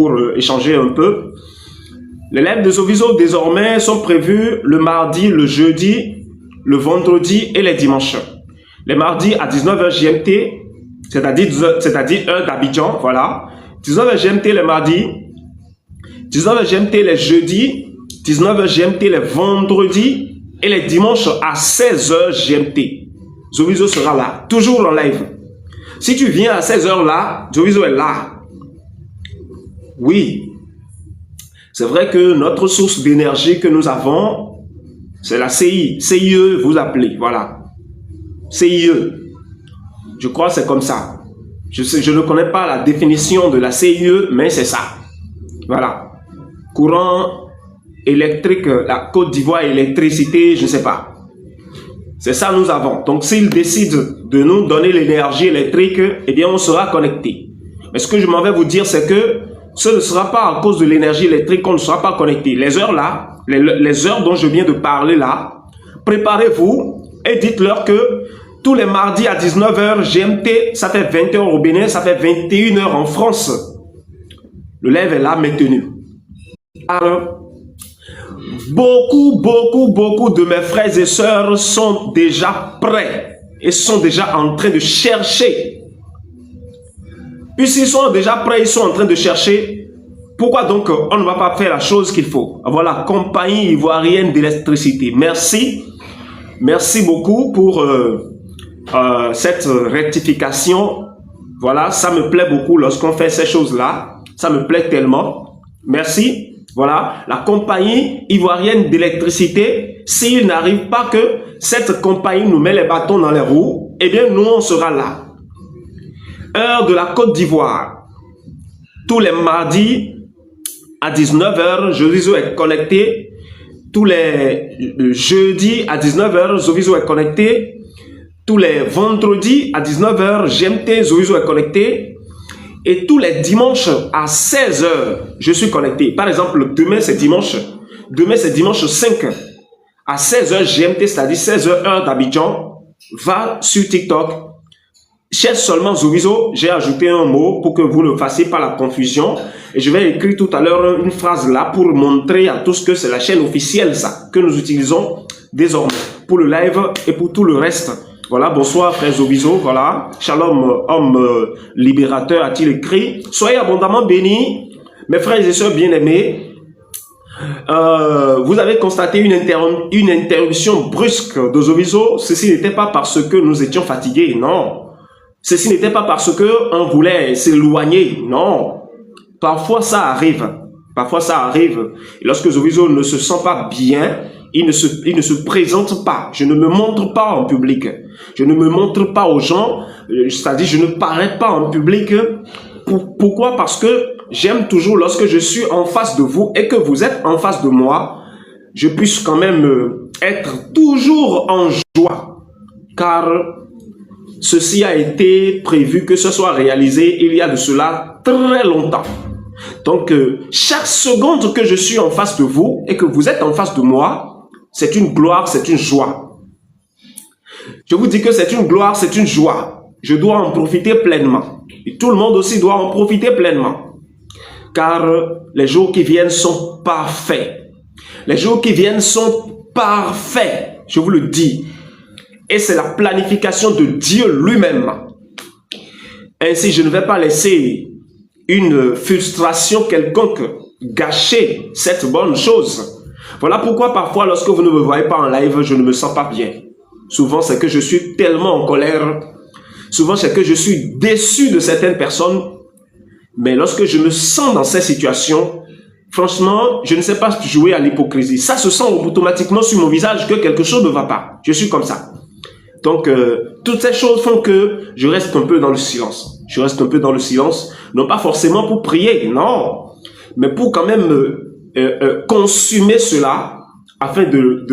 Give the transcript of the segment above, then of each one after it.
pour échanger un peu. Les lives de Zoviso désormais sont prévus le mardi, le jeudi, le vendredi et les dimanches. Les mardis à 19h GMT, c'est-à-dire heure d'Abidjan, voilà. 19h GMT les mardis, 19h GMT les jeudis, 19h GMT les vendredis et les dimanches à 16h GMT. Zoviso sera là, toujours en live. Si tu viens à 16h là, Zoviso est là. Oui. C'est vrai que notre source d'énergie que nous avons, c'est la CI. CIE, vous appelez, voilà. CIE. Je crois que c'est comme ça. Je ne connais pas la définition de la CIE, mais c'est ça. Voilà. Courant électrique, la Côte d'Ivoire, électricité, je ne sais pas. C'est ça nous avons. Donc, s'ils décident de nous donner l'énergie électrique, eh bien, on sera connecté. Mais ce que je m'en vais vous dire, c'est que ce ne sera pas à cause de l'énergie électrique qu'on ne sera pas connecté. Les heures là, les heures dont je viens de parler là, préparez-vous et dites-leur que tous les mardis à 19h GMT, ça fait 20h au Bénin, ça fait 21h en France. Le live est là maintenu. Alors, beaucoup de mes frères et sœurs sont déjà prêts et sont déjà en train de chercher. Puisqu'ils sont déjà prêts, ils sont en train de chercher, pourquoi donc on ne va pas faire la chose qu'il faut? Voilà, Compagnie Ivoirienne d'électricité. Merci. Merci beaucoup pour cette rectification. Voilà, ça me plaît beaucoup lorsqu'on fait ces choses-là. Ça me plaît tellement. Merci. Voilà, la Compagnie Ivoirienne d'électricité, s'il n'arrive pas que cette compagnie nous met les bâtons dans les roues, eh bien nous on sera là. Heure de la Côte d'Ivoire. Tous les mardis à 19h, Zoviso est connecté. Tous les jeudis à 19h, Zoviso est connecté. Tous les vendredis à 19h, GMT, Zoviso est connecté. Et tous les dimanches à 16h, je suis connecté. Par exemple, demain c'est dimanche. Demain c'est dimanche 5 à 16h GMT, c'est-à-dire 16h heure d'Abidjan. Va sur TikTok. Cherche seulement Zoviso, j'ai ajouté un mot pour que vous ne fassiez pas la confusion. Et je vais écrire tout à l'heure une phrase là pour montrer à tous que c'est la chaîne officielle ça, que nous utilisons désormais pour le live et pour tout le reste. Voilà, bonsoir frère Zoviso, voilà. Shalom, homme libérateur, a-t-il écrit. Soyez abondamment bénis, mes frères et sœurs bien-aimés. Vous avez constaté une interruption brusque de Zoviso. Ceci n'était pas parce que nous étions fatigués, non. Ceci n'était pas parce qu'on voulait s'éloigner, non. Parfois ça arrive. Parfois ça arrive. Et lorsque Zoviso ne se sent pas bien, il ne se présente pas. Je ne me montre pas en public. Je ne me montre pas aux gens. C'est-à-dire je ne parais pas en public. Pourquoi? Parce que j'aime toujours lorsque je suis en face de vous et que vous êtes en face de moi, je puisse quand même être toujours en joie. Car ceci a été prévu que ce soit réalisé il y a de cela très longtemps. Donc, chaque seconde que je suis en face de vous et que vous êtes en face de moi, c'est une gloire, c'est une joie. Je vous dis que c'est une gloire, c'est une joie. Je dois en profiter pleinement. Et tout le monde aussi doit en profiter pleinement. Car les jours qui viennent sont parfaits. Les jours qui viennent sont parfaits, je vous le dis. Et c'est la planification de Dieu lui-même. Ainsi, je ne vais pas laisser une frustration quelconque gâcher cette bonne chose. Voilà pourquoi parfois, lorsque vous ne me voyez pas en live, je ne me sens pas bien. Souvent, c'est que je suis tellement en colère. Souvent, c'est que je suis déçu de certaines personnes. Mais lorsque je me sens dans ces situations, franchement, je ne sais pas jouer à l'hypocrisie. Ça se sent automatiquement sur mon visage que quelque chose ne va pas. Je suis comme ça. Donc, toutes ces choses font que je reste un peu dans le silence. Je reste un peu dans le silence, non pas forcément pour prier, non, mais pour quand même consumer cela afin de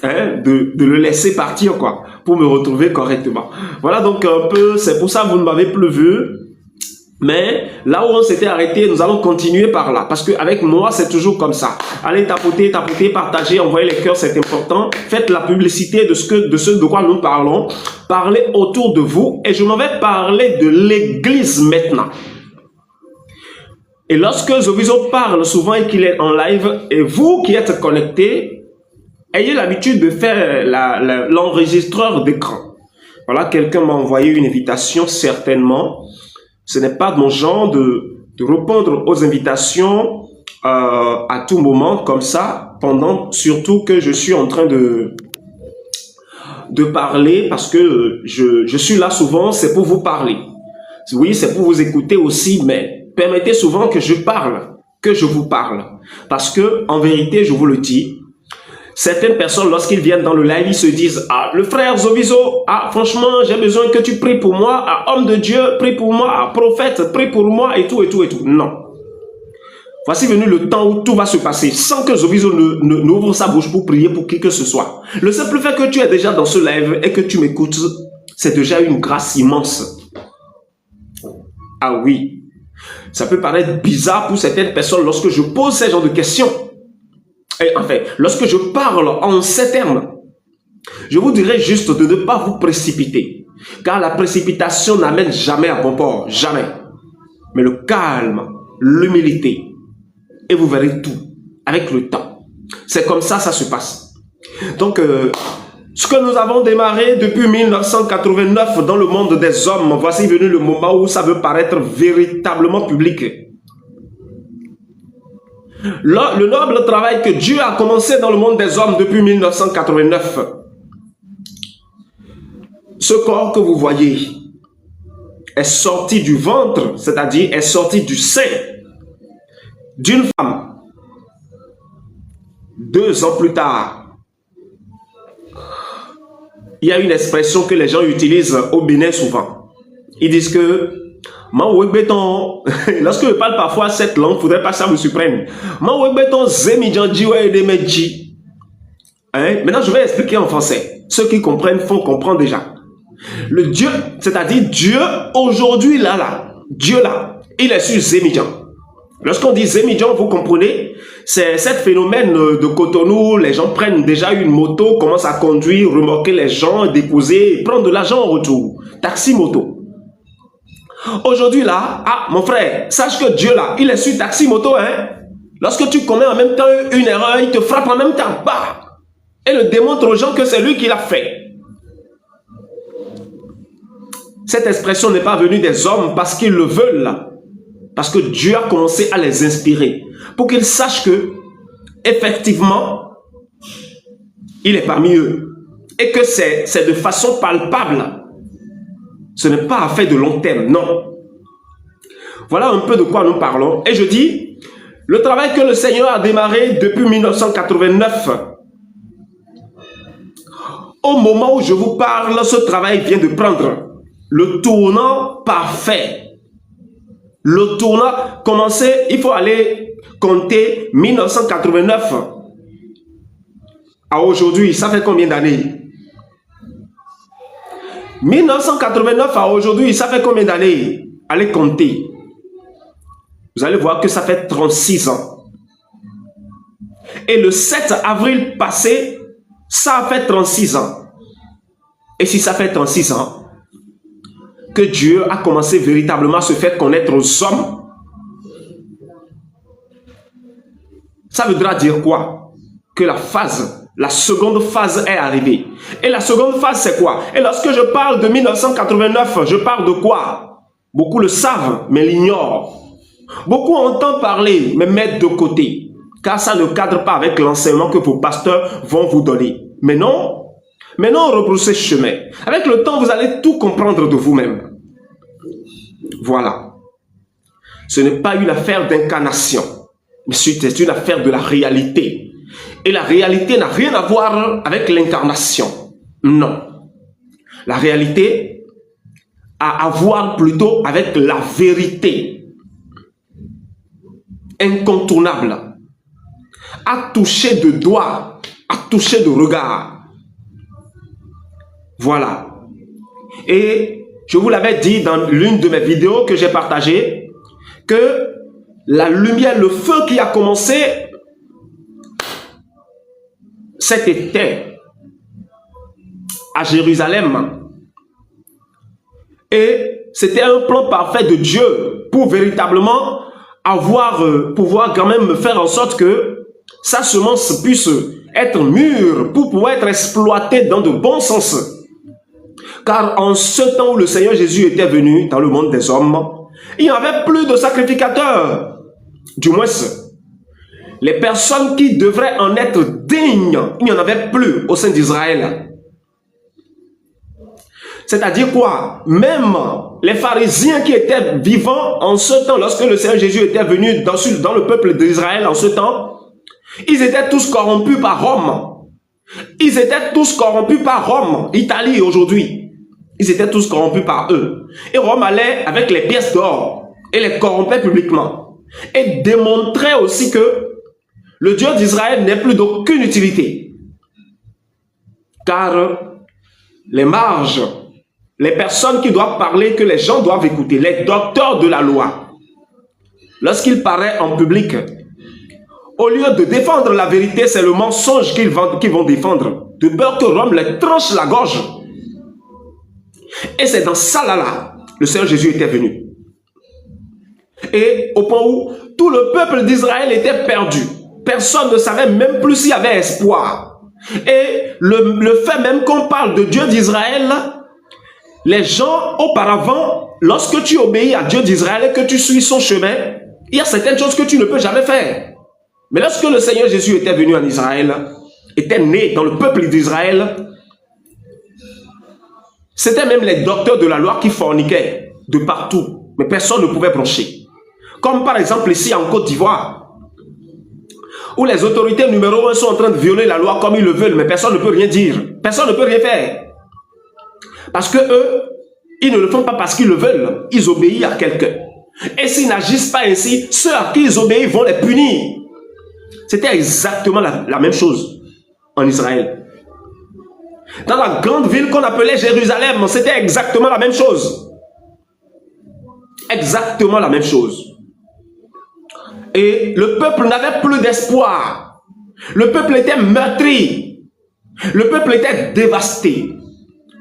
le laisser partir, quoi, pour me retrouver correctement. Voilà donc un peu, c'est pour ça que vous ne m'avez plus vu. Mais là où on s'était arrêté, nous allons continuer par là. Parce qu'avec moi, c'est toujours comme ça. Allez tapoter, partager, envoyer les cœurs, c'est important. Faites la publicité de ce de quoi nous parlons. Parlez autour de vous. Et je m'en vais parler de l'église maintenant. Et lorsque Zoviso parle souvent et qu'il est en live, et vous qui êtes connectés, ayez l'habitude de faire l'enregistreur d'écran. Voilà, quelqu'un m'a envoyé une invitation, certainement. Ce n'est pas mon genre de répondre aux invitations à tout moment, comme ça, pendant surtout que je suis en train de parler, parce que je suis là souvent, c'est pour vous parler. Oui, c'est pour vous écouter aussi, mais permettez souvent que je parle, que je vous parle. Parce que, en vérité, je vous le dis, certaines personnes, lorsqu'ils viennent dans le live, ils se disent « Ah, le frère Zoviso, ah, franchement, j'ai besoin que tu pries pour moi. Ah, homme de Dieu, prie pour moi. Ah, prophète, prie pour moi. » Et tout, et tout, et tout. Non. Voici venu le temps où tout va se passer sans que Zoviso n'ouvre sa bouche pour prier pour qui que ce soit. Le simple fait que tu es déjà dans ce live et que tu m'écoutes, c'est déjà une grâce immense. Ah oui. Ça peut paraître bizarre pour certaines personnes lorsque je pose ce genre de questions. Et en fait, lorsque je parle en ces termes, je vous dirais juste de ne pas vous précipiter. Car la précipitation n'amène jamais à bon port. Jamais. Mais le calme, l'humilité, et vous verrez tout avec le temps. C'est comme ça, ça se passe. Donc, ce que nous avons démarré depuis 1989 dans le monde des hommes, voici venu le moment où ça veut paraître véritablement public. Le noble travail que Dieu a commencé dans le monde des hommes depuis 1989. Ce corps que vous voyez est sorti du ventre, c'est-à-dire est sorti du sein d'une femme. 2 ans plus tard, il y a une expression que les gens utilisent au Bénin souvent. Ils disent que lorsque je parle parfois cette langue, il ne faudrait pas que ça me surprenne. Maintenant, je vais expliquer en français. Ceux qui comprennent font comprendre déjà. Le Dieu, c'est-à-dire Dieu, aujourd'hui, Dieu là, il est sur Zémidjan. Lorsqu'on dit Zémidjan, vous comprenez, c'est ce phénomène de Cotonou, les gens prennent déjà une moto, commencent à conduire, remorquer les gens, déposer, prendre de l'argent en retour. Taxi moto. Aujourd'hui là, ah mon frère, sache que Dieu là, il est sur taxi moto, hein. Lorsque tu commets en même temps une erreur, il te frappe en même temps, bah, et le démontre aux gens que c'est lui qui l'a fait. Cette expression n'est pas venue des hommes parce qu'ils le veulent, parce que Dieu a commencé à les inspirer, pour qu'ils sachent que, effectivement, il est parmi eux, et que c'est de façon palpable. Ce n'est pas affaire de long terme, non. Voilà un peu de quoi nous parlons. Et je dis, le travail que le Seigneur a démarré depuis 1989, au moment où je vous parle, ce travail vient de prendre le tournant parfait. Le tournant commencé, il faut aller compter 1989 à aujourd'hui. Ça fait combien d'années? 1989 à aujourd'hui, ça fait combien d'années? Allez compter. Vous allez voir que ça fait 36 ans. Et le 7 avril passé, ça a fait 36 ans. Et si ça fait 36 ans, que Dieu a commencé véritablement à se faire connaître aux hommes, ça voudra dire quoi? Que la seconde phase est arrivée. Et la seconde phase, c'est quoi? Et lorsque je parle de 1989, je parle de quoi? Beaucoup le savent, mais l'ignorent. Beaucoup entendent parler, mais mettent de côté. Car ça ne cadre pas avec l'enseignement que vos pasteurs vont vous donner. Mais non, rebroussez chemin. Avec le temps, vous allez tout comprendre de vous-même. Voilà. Ce n'est pas une affaire d'incarnation, mais c'est une affaire de la réalité. Et la réalité n'a rien à voir avec l'incarnation. Non. La réalité a à voir plutôt avec la vérité. Incontournable. À toucher de doigt, à toucher de regard. Voilà. Et je vous l'avais dit dans l'une de mes vidéos que j'ai partagées, que la lumière, le feu qui a commencé, s'est éteint à Jérusalem. Et c'était un plan parfait de Dieu pour véritablement pouvoir quand même faire en sorte que sa semence puisse être mûre pour pouvoir être exploitée dans de bons sens. Car en ce temps où le Seigneur Jésus était venu dans le monde des hommes, il n'y avait plus de sacrificateurs. Du moins, les personnes qui devraient en être dignes, il n'y en avait plus au sein d'Israël. C'est-à-dire quoi? Même les pharisiens qui étaient vivants en ce temps, lorsque le Seigneur Jésus était venu dans le peuple d'Israël en ce temps, ils étaient tous corrompus par Rome. Ils étaient tous corrompus par Rome, Italie aujourd'hui. Ils étaient tous corrompus par eux. Et Rome allait avec les pièces d'or et les corrompait publiquement. Et démontrait aussi que le Dieu d'Israël n'est plus d'aucune utilité. Car les marges, les personnes qui doivent parler, que les gens doivent écouter, les docteurs de la loi, lorsqu'ils paraissent en public, au lieu de défendre la vérité, c'est le mensonge qu'ils vont défendre, de peur que Rome les tranche la gorge. Et c'est dans ça là, le Seigneur Jésus était venu. Et au point où tout le peuple d'Israël était perdu. Personne ne savait même plus s'il y avait espoir. Et le fait même qu'on parle de Dieu d'Israël, les gens auparavant, lorsque tu obéis à Dieu d'Israël et que tu suis son chemin, il y a certaines choses que tu ne peux jamais faire. Mais lorsque le Seigneur Jésus était venu en Israël, était né dans le peuple d'Israël, c'était même les docteurs de la loi qui forniquaient de partout, mais personne ne pouvait broncher. Comme par exemple ici en Côte d'Ivoire, où les autorités numéro 1 sont en train de violer la loi comme ils le veulent, mais personne ne peut rien dire, personne ne peut rien faire. Parce que eux, ils ne le font pas parce qu'ils le veulent, ils obéissent à quelqu'un. Et s'ils n'agissent pas ainsi, ceux à qui ils obéissent vont les punir. C'était exactement la même chose en Israël. Dans la grande ville qu'on appelait Jérusalem, c'était exactement la même chose. Exactement la même chose. Et le peuple n'avait plus d'espoir. Le peuple était meurtri. Le peuple était dévasté.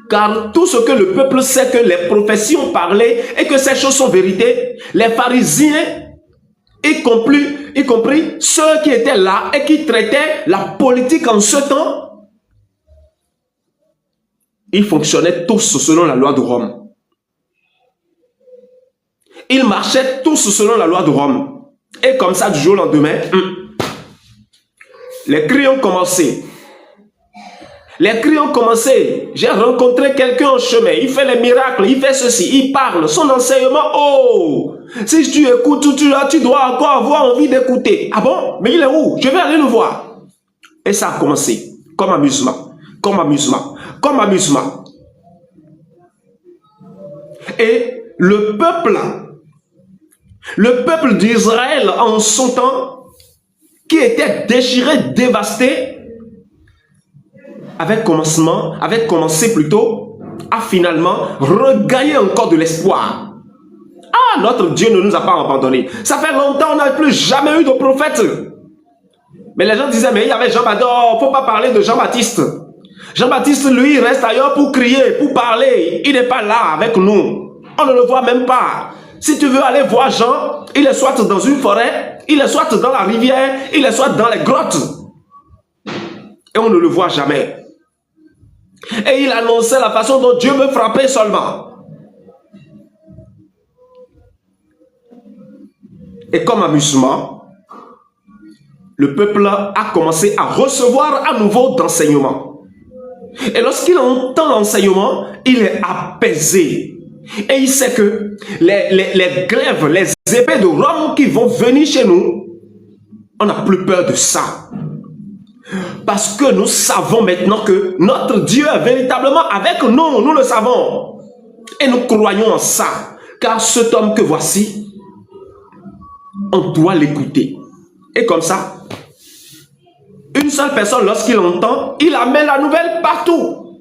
Car tout ce que le peuple sait que les prophéties ont parlé et que ces choses sont vérité, les pharisiens, y compris ceux qui étaient là et qui traitaient la politique en ce temps, ils fonctionnaient tous selon la loi de Rome. Ils marchaient tous selon la loi de Rome. Et comme ça, du jour au lendemain, les cris ont commencé. Les cris ont commencé. J'ai rencontré quelqu'un en chemin. Il fait les miracles, il fait ceci, il parle. Son enseignement, oh! Si tu écoutes, tu dois encore avoir envie d'écouter. Ah bon? Mais il est où? Je vais aller le voir. Et ça a commencé. Comme amusement. Comme amusement. Comme amusement. Et le peuple d'Israël en son temps, qui était déchiré, dévasté, avait commencé plutôt à finalement regagner encore de l'espoir. Ah, notre Dieu ne nous a pas abandonnés. Ça fait longtemps on n'a plus jamais eu de prophète. Mais les gens disaient, mais il y avait Jean-Baptiste, il ne faut pas parler de Jean-Baptiste. Jean-Baptiste, lui, il reste ailleurs pour crier, pour parler. Il n'est pas là avec nous. On ne le voit même pas. Si tu veux aller voir Jean, il est soit dans une forêt, il est soit dans la rivière, il est soit dans les grottes. Et on ne le voit jamais. Et il annonçait la façon dont Dieu veut frapper seulement. Et comme amusement, le peuple a commencé à recevoir à nouveau d'enseignement. Et lorsqu'il entend l'enseignement, il est apaisé. Et il sait que les glaives, les épées de Rome qui vont venir chez nous, on n'a plus peur de ça. Parce que nous savons maintenant que notre Dieu est véritablement avec nous. Nous le savons. Et nous croyons en ça. Car cet homme que voici, on doit l'écouter. Et comme ça, une seule personne, lorsqu'il entend, il amène la nouvelle partout.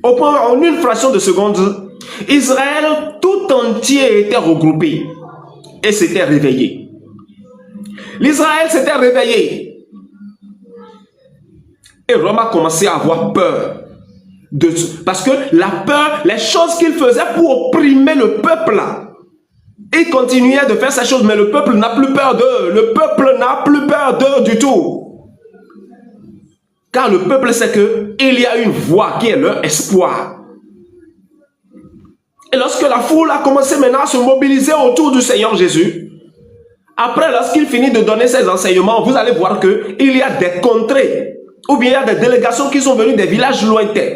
Au point, en une fraction de seconde, Israël tout entier était regroupé et s'était réveillé. L'Israël s'était réveillé. Et Rome a commencé à avoir peur. Parce que la peur, les choses qu'il faisait pour opprimer le peuple, Ils continuaient de faire ces choses, mais le peuple n'a plus peur d'eux. Le peuple n'a plus peur d'eux du tout. Car le peuple sait qu'il y a une voie qui est leur espoir. Et lorsque la foule a commencé maintenant à se mobiliser autour du Seigneur Jésus, après, lorsqu'il finit de donner ses enseignements, vous allez voir qu'il y a des contrées, ou bien il y a des délégations qui sont venues des villages lointains,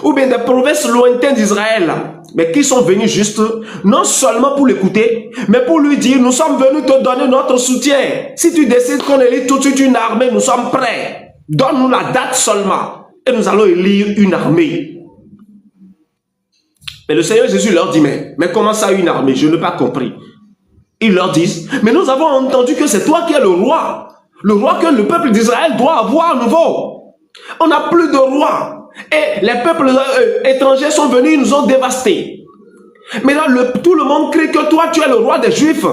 ou bien des provinces lointaines d'Israël, mais qui sont venus juste, non seulement pour l'écouter, mais pour lui dire, nous sommes venus te donner notre soutien. Si tu décides qu'on élit tout de suite une armée, nous sommes prêts. Donne-nous la date seulement, et nous allons élire une armée. Et le Seigneur Jésus leur dit, mais comment ça une armée? Je n'ai pas compris. Ils leur disent, mais nous avons entendu que c'est toi qui es le roi que le peuple d'Israël doit avoir à nouveau. On n'a plus de roi. Et les peuples étrangers sont venus, ils nous ont dévastés. Mais là, tout le monde crie que toi, tu es le roi des Juifs.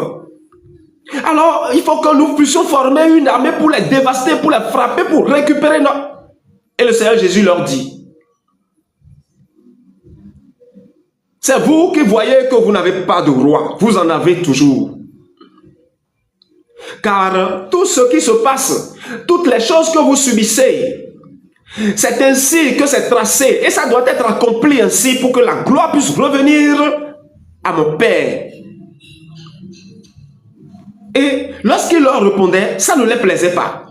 Alors, il faut que nous puissions former une armée pour les dévaster, pour les frapper, pour récupérer notre... Et le Seigneur Jésus leur dit, c'est vous qui voyez que vous n'avez pas de roi. Vous en avez toujours. Car tout ce qui se passe, toutes les choses que vous subissez, c'est ainsi que c'est tracé. Et ça doit être accompli ainsi pour que la gloire puisse revenir à mon Père. Et lorsqu'il leur répondait, ça ne les plaisait pas.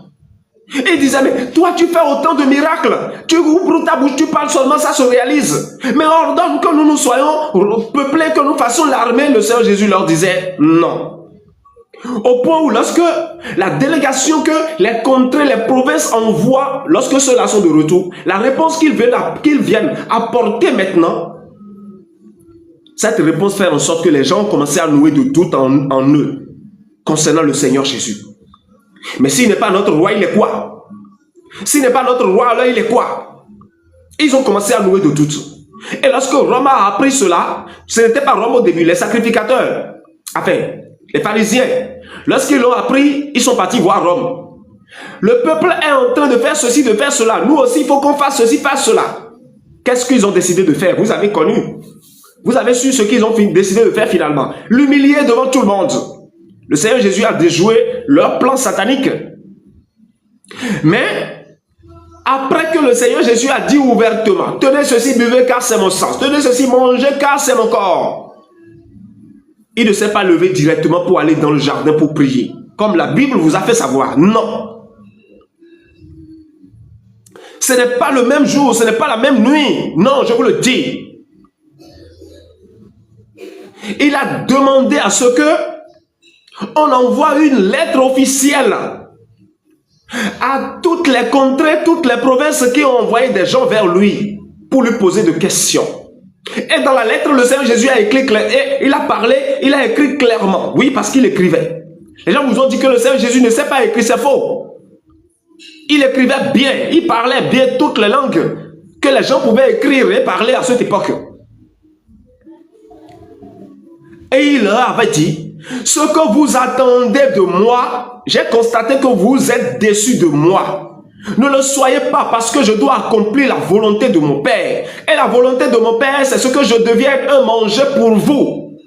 Il disait, mais toi tu fais autant de miracles, tu ouvres ta bouche, tu parles seulement, ça se réalise. Mais ordonne que nous soyons peuplés, que nous fassions l'armée. Le Seigneur Jésus leur disait, non. Au point où lorsque la délégation que les contrées, les provinces envoient, lorsque ceux-là sont de retour, la réponse qu'ils viennent apporter maintenant, cette réponse fait en sorte que les gens ont commencé à nouer de doute en eux concernant le Seigneur Jésus. Mais s'il n'est pas notre roi, il est quoi? S'il n'est pas notre roi, alors il est quoi? Ils ont commencé à nouer de doute. Et lorsque Rome a appris cela, ce n'était pas Rome au début, les sacrificateurs, enfin, les pharisiens, lorsqu'ils l'ont appris, ils sont partis voir Rome. Le peuple est en train de faire ceci, de faire cela. Nous aussi, il faut qu'on fasse ceci, fasse cela. Qu'est-ce qu'ils ont décidé de faire? Vous avez connu. Vous avez su ce qu'ils ont décidé de faire finalement. L'humilier devant tout le monde. Le Seigneur Jésus a déjoué leur plan satanique. Mais, après que le Seigneur Jésus a dit ouvertement, tenez ceci, buvez car c'est mon sang. Tenez ceci, mangez car c'est mon corps. Il ne s'est pas levé directement pour aller dans le jardin pour prier. Comme la Bible vous a fait savoir. Non. Ce n'est pas le même jour, ce n'est pas la même nuit. Non, je vous le dis. Il a demandé à ce que on envoie une lettre officielle à toutes les contrées, toutes les provinces qui ont envoyé des gens vers lui pour lui poser des questions. Et dans la lettre, le Seigneur Jésus a écrit, il a parlé, il a écrit clairement. Oui, parce qu'il écrivait. Les gens vous ont dit que le Seigneur Jésus ne sait pas écrire, c'est faux. Il écrivait bien, il parlait bien toutes les langues que les gens pouvaient écrire et parler à cette époque. Et il leur avait dit, ce que vous attendez de moi, j'ai constaté que vous êtes déçus de moi. Ne le soyez pas parce que je dois accomplir la volonté de mon Père. Et la volonté de mon Père, c'est ce que je deviens un manger pour vous.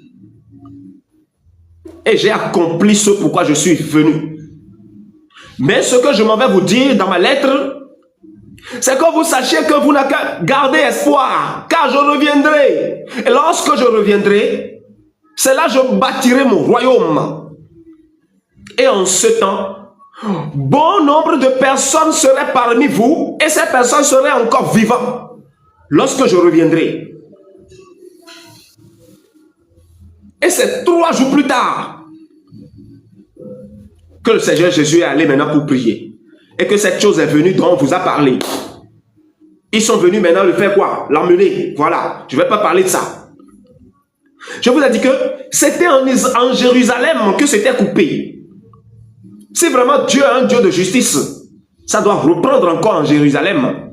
Et j'ai accompli ce pourquoi je suis venu. Mais ce que je m'en vais vous dire dans ma lettre, c'est que vous sachiez que vous n'avez qu'à garder espoir, car je reviendrai. Et lorsque je reviendrai, c'est là que je bâtirai mon royaume. Et en ce temps, bon nombre de personnes seraient parmi vous, et ces personnes seraient encore vivantes lorsque je reviendrai. Et c'est 3 jours plus tard que le Seigneur Jésus est allé maintenant pour prier. Et que cette chose est venue dont on vous a parlé. Ils sont venus maintenant le faire quoi? L'emmener. Voilà, je ne vais pas parler de ça. Je vous ai dit que c'était en Jérusalem que c'était coupé. Si vraiment Dieu est un Dieu de justice, ça doit reprendre encore en Jérusalem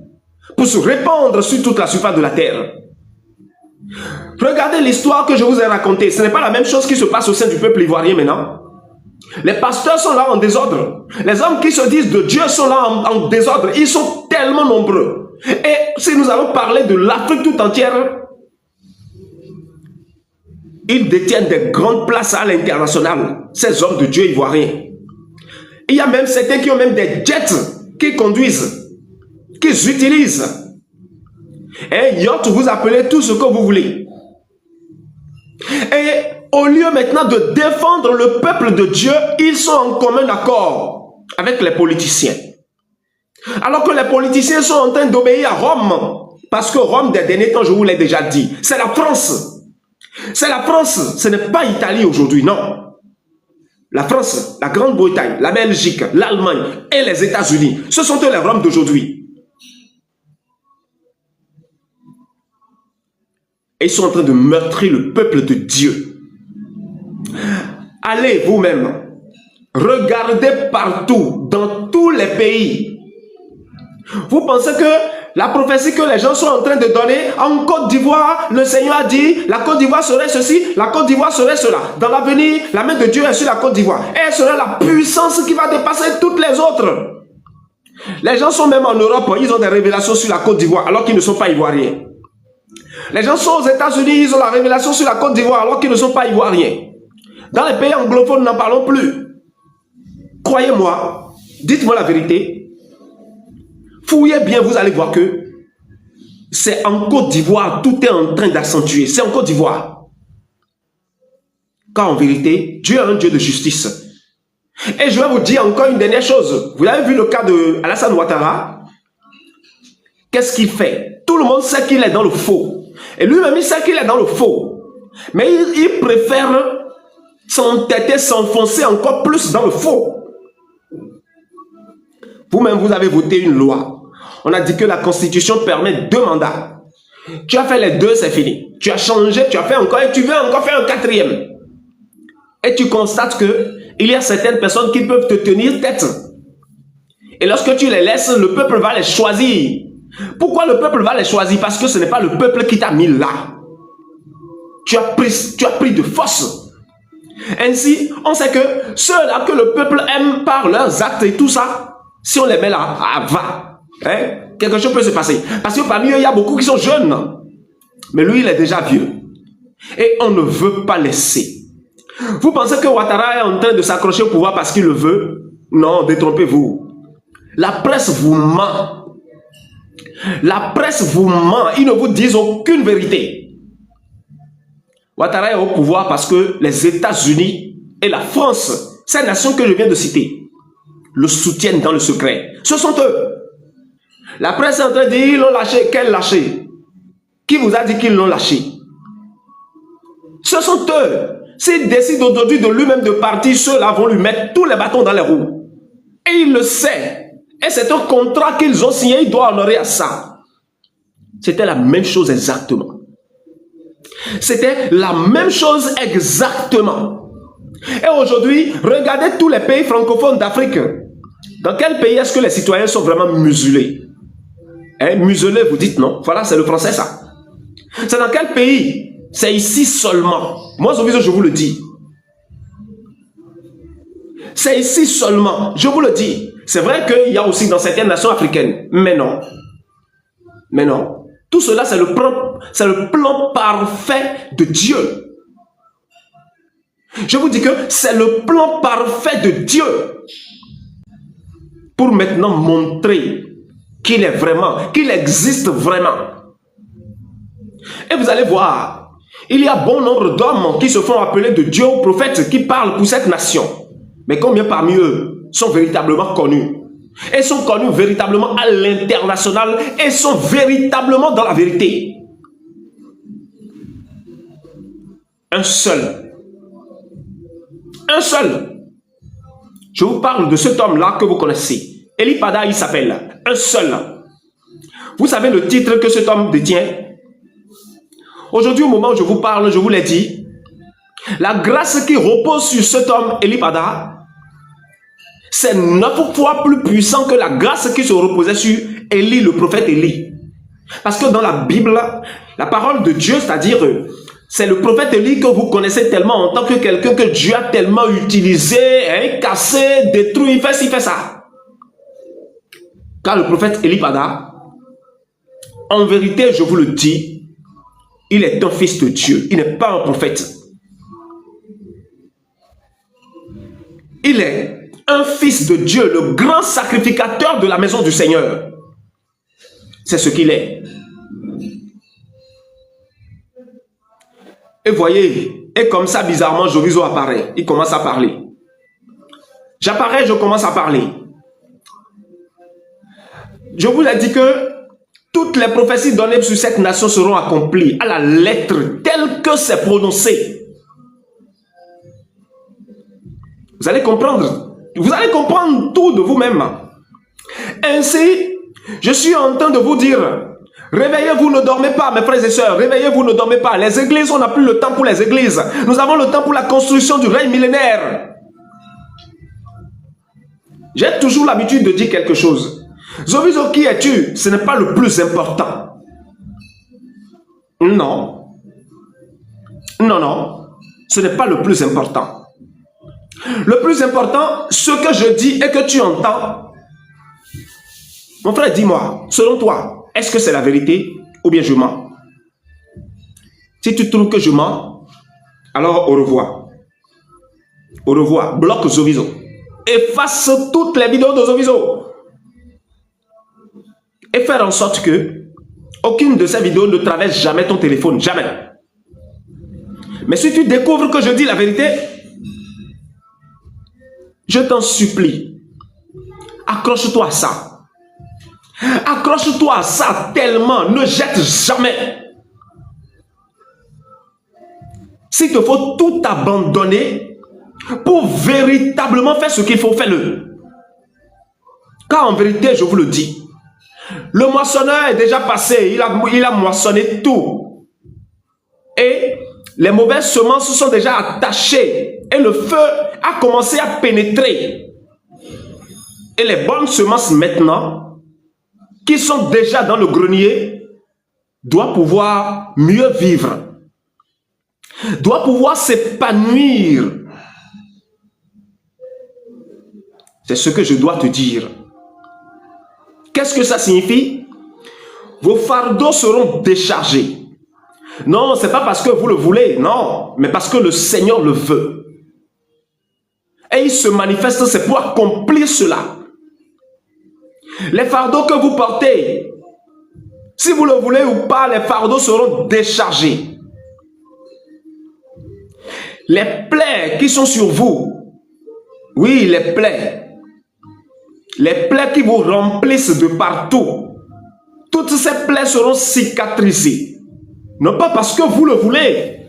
pour se répandre sur toute la surface de la terre. Regardez l'histoire que je vous ai racontée. Ce n'est pas la même chose qui se passe au sein du peuple ivoirien maintenant. Les pasteurs sont là en désordre. Les hommes qui se disent de Dieu sont là en désordre. Ils sont tellement nombreux. Et si nous allons parler de l'Afrique tout entière, Ils détiennent des grandes places à l'international, ces hommes de Dieu ivoiriens. Il y a même certains qui ont même des jets qu'ils conduisent, qu'ils utilisent. Et yacht, vous appelez tout ce que vous voulez. Et au lieu maintenant de défendre le peuple de Dieu, ils sont en commun accord avec les politiciens. Alors que les politiciens sont en train d'obéir à Rome. Parce que Rome, des derniers temps, je vous l'ai déjà dit, c'est la France. C'est la France, ce n'est pas l'Italie aujourd'hui, non. La France, la Grande-Bretagne, la Belgique, l'Allemagne et les États-Unis, ce sont eux les Roms d'aujourd'hui. Et ils sont en train de meurtrir le peuple de Dieu. Allez vous-même, regardez partout, dans tous les pays. Vous pensez que la prophétie que les gens sont en train de donner en Côte d'Ivoire, le Seigneur a dit, la Côte d'Ivoire serait ceci, la Côte d'Ivoire serait cela. Dans l'avenir, la main de Dieu est sur la Côte d'Ivoire. Et elle sera la puissance qui va dépasser toutes les autres. Les gens sont même en Europe, ils ont des révélations sur la Côte d'Ivoire alors qu'ils ne sont pas ivoiriens. Les gens sont aux États-Unis, ils ont la révélation sur la Côte d'Ivoire alors qu'ils ne sont pas ivoiriens. Dans les pays anglophones, n'en parlons plus. Croyez-moi, dites-moi la vérité. Fouillez bien, vous allez voir que c'est en Côte d'Ivoire, tout est en train d'accentuer. C'est en Côte d'Ivoire. Car en vérité, Dieu est un Dieu de justice. Et je vais vous dire encore une dernière chose. Vous avez vu le cas de Alassane Ouattara? Qu'est-ce qu'il fait? Tout le monde sait qu'il est dans le faux. Et lui-même, il sait qu'il est dans le faux. Mais il préfère s'entêter, s'enfoncer encore plus dans le faux. Vous-même, vous avez voté une loi. On a dit que la Constitution permet 2 mandats. Tu as fait les 2, c'est fini. Tu as changé, tu as fait encore et tu veux encore faire un 4e. Et tu constates qu'il y a certaines personnes qui peuvent te tenir tête. Et lorsque tu les laisses, le peuple va les choisir. Pourquoi le peuple va les choisir? Parce que ce n'est pas le peuple qui t'a mis là. Tu as pris de force. Ainsi, on sait que ceux-là que le peuple aime par leurs actes et tout ça, si on les met là, va. Hein? Quelque chose peut se passer. Parce que parmi eux, il y a beaucoup qui sont jeunes. Mais lui, il est déjà vieux. Et on ne veut pas laisser. Vous pensez que Ouattara est en train de s'accrocher au pouvoir parce qu'il le veut? Non, détrompez-vous. La presse vous ment. La presse vous ment. Ils ne vous disent aucune vérité. Ouattara est au pouvoir parce que les États-Unis et la France, ces nations que je viens de citer, le soutiennent dans le secret. Ce sont eux. La presse est en train de dire, ils l'ont lâché. Quel lâché? Qui vous a dit qu'ils l'ont lâché? Ce sont eux. S'il décide aujourd'hui de lui-même de partir, ceux-là vont lui mettre tous les bâtons dans les roues. Et il le sait. Et c'est un contrat qu'ils ont signé, il doit honorer à ça. C'était la même chose exactement. C'était la même chose exactement. Et aujourd'hui, regardez tous les pays francophones d'Afrique. Dans quel pays est-ce que les citoyens sont vraiment musulés? Hein, muselés, vous dites non. Voilà, c'est le français ça. C'est dans quel pays? C'est ici seulement. Moi, je vous le dis. C'est ici seulement. Je vous le dis. C'est vrai qu'il y a aussi dans certaines nations africaines. Mais non. Mais non. Tout cela, c'est le plan parfait de Dieu. Je vous dis que c'est le plan parfait de Dieu. Pour maintenant montrer qu'il est vraiment, qu'il existe vraiment. Et vous allez voir, il y a bon nombre d'hommes qui se font appeler de Dieu aux prophètes qui parlent pour cette nation. Mais combien parmi eux sont véritablement connus? Et sont connus véritablement à l'international et sont véritablement dans la vérité. Un seul. Un seul. Je vous parle de cet homme-là que vous connaissez. Eli Pada, il s'appelle. Un seul. Vous savez le titre que cet homme détient? Aujourd'hui, au moment où je vous parle, je vous l'ai dit, la grâce qui repose sur cet homme, Eli Pada, c'est 9 fois plus puissant que la grâce qui se reposait sur Élie, le prophète Élie. Parce que dans la Bible, la parole de Dieu, c'est-à-dire, c'est le prophète Élie que vous connaissez tellement en tant que quelqu'un que Dieu a tellement utilisé, hein, cassé, détruit, il fait ci, fait ça. Car le prophète Eli Pada, en vérité, je vous le dis, il est un fils de Dieu, il n'est pas un prophète. Il est un fils de Dieu, le grand sacrificateur de la maison du Seigneur. C'est ce qu'il est. Et voyez, et comme ça, bizarrement, Jovizo apparaît. Il commence à parler. J'apparais, je commence à parler. Je vous ai dit que toutes les prophéties données sur cette nation seront accomplies à la lettre telle que c'est prononcé. Vous allez comprendre. Vous allez comprendre tout de vous-même. Ainsi, je suis en train de vous dire, réveillez-vous, ne dormez pas, mes frères et sœurs. Réveillez-vous, ne dormez pas. Les églises, on n'a plus le temps pour les églises. Nous avons le temps pour la construction du règne millénaire. J'ai toujours l'habitude de dire quelque chose. Zovizo, qui es-tu? Ce n'est pas le plus important. Non. Non, non. Ce n'est pas le plus important. Le plus important, ce que je dis et que tu entends. Mon frère, dis-moi, selon toi, est-ce que c'est la vérité ou bien je mens? Si tu trouves que je mens, alors au revoir. Au revoir. Bloque Zovizo. Efface toutes les vidéos de Zovizo. Et faire en sorte que aucune de ces vidéos ne traverse jamais ton téléphone. Jamais. Mais si tu découvres que je dis la vérité, je t'en supplie, accroche-toi à ça. Accroche-toi à ça tellement, ne jette jamais. S'il te faut tout abandonner pour véritablement faire ce qu'il faut, fais-le. Car en vérité, je vous le dis, le moissonneur est déjà passé, il a moissonné tout. Et les mauvaises semences sont déjà attachées et le feu a commencé à pénétrer. Et les bonnes semences maintenant, qui sont déjà dans le grenier, doivent pouvoir mieux vivre, doivent pouvoir s'épanouir. C'est ce que je dois te dire. Qu'est-ce que ça signifie? Vos fardeaux seront déchargés. Non, ce n'est pas parce que vous le voulez, non, mais parce que le Seigneur le veut. Et il se manifeste, c'est pour accomplir cela. Les fardeaux que vous portez, si vous le voulez ou pas, les fardeaux seront déchargés. Les plaies qui sont sur vous, oui, les plaies qui vous remplissent de partout, toutes ces plaies seront cicatrisées. Non pas parce que vous le voulez,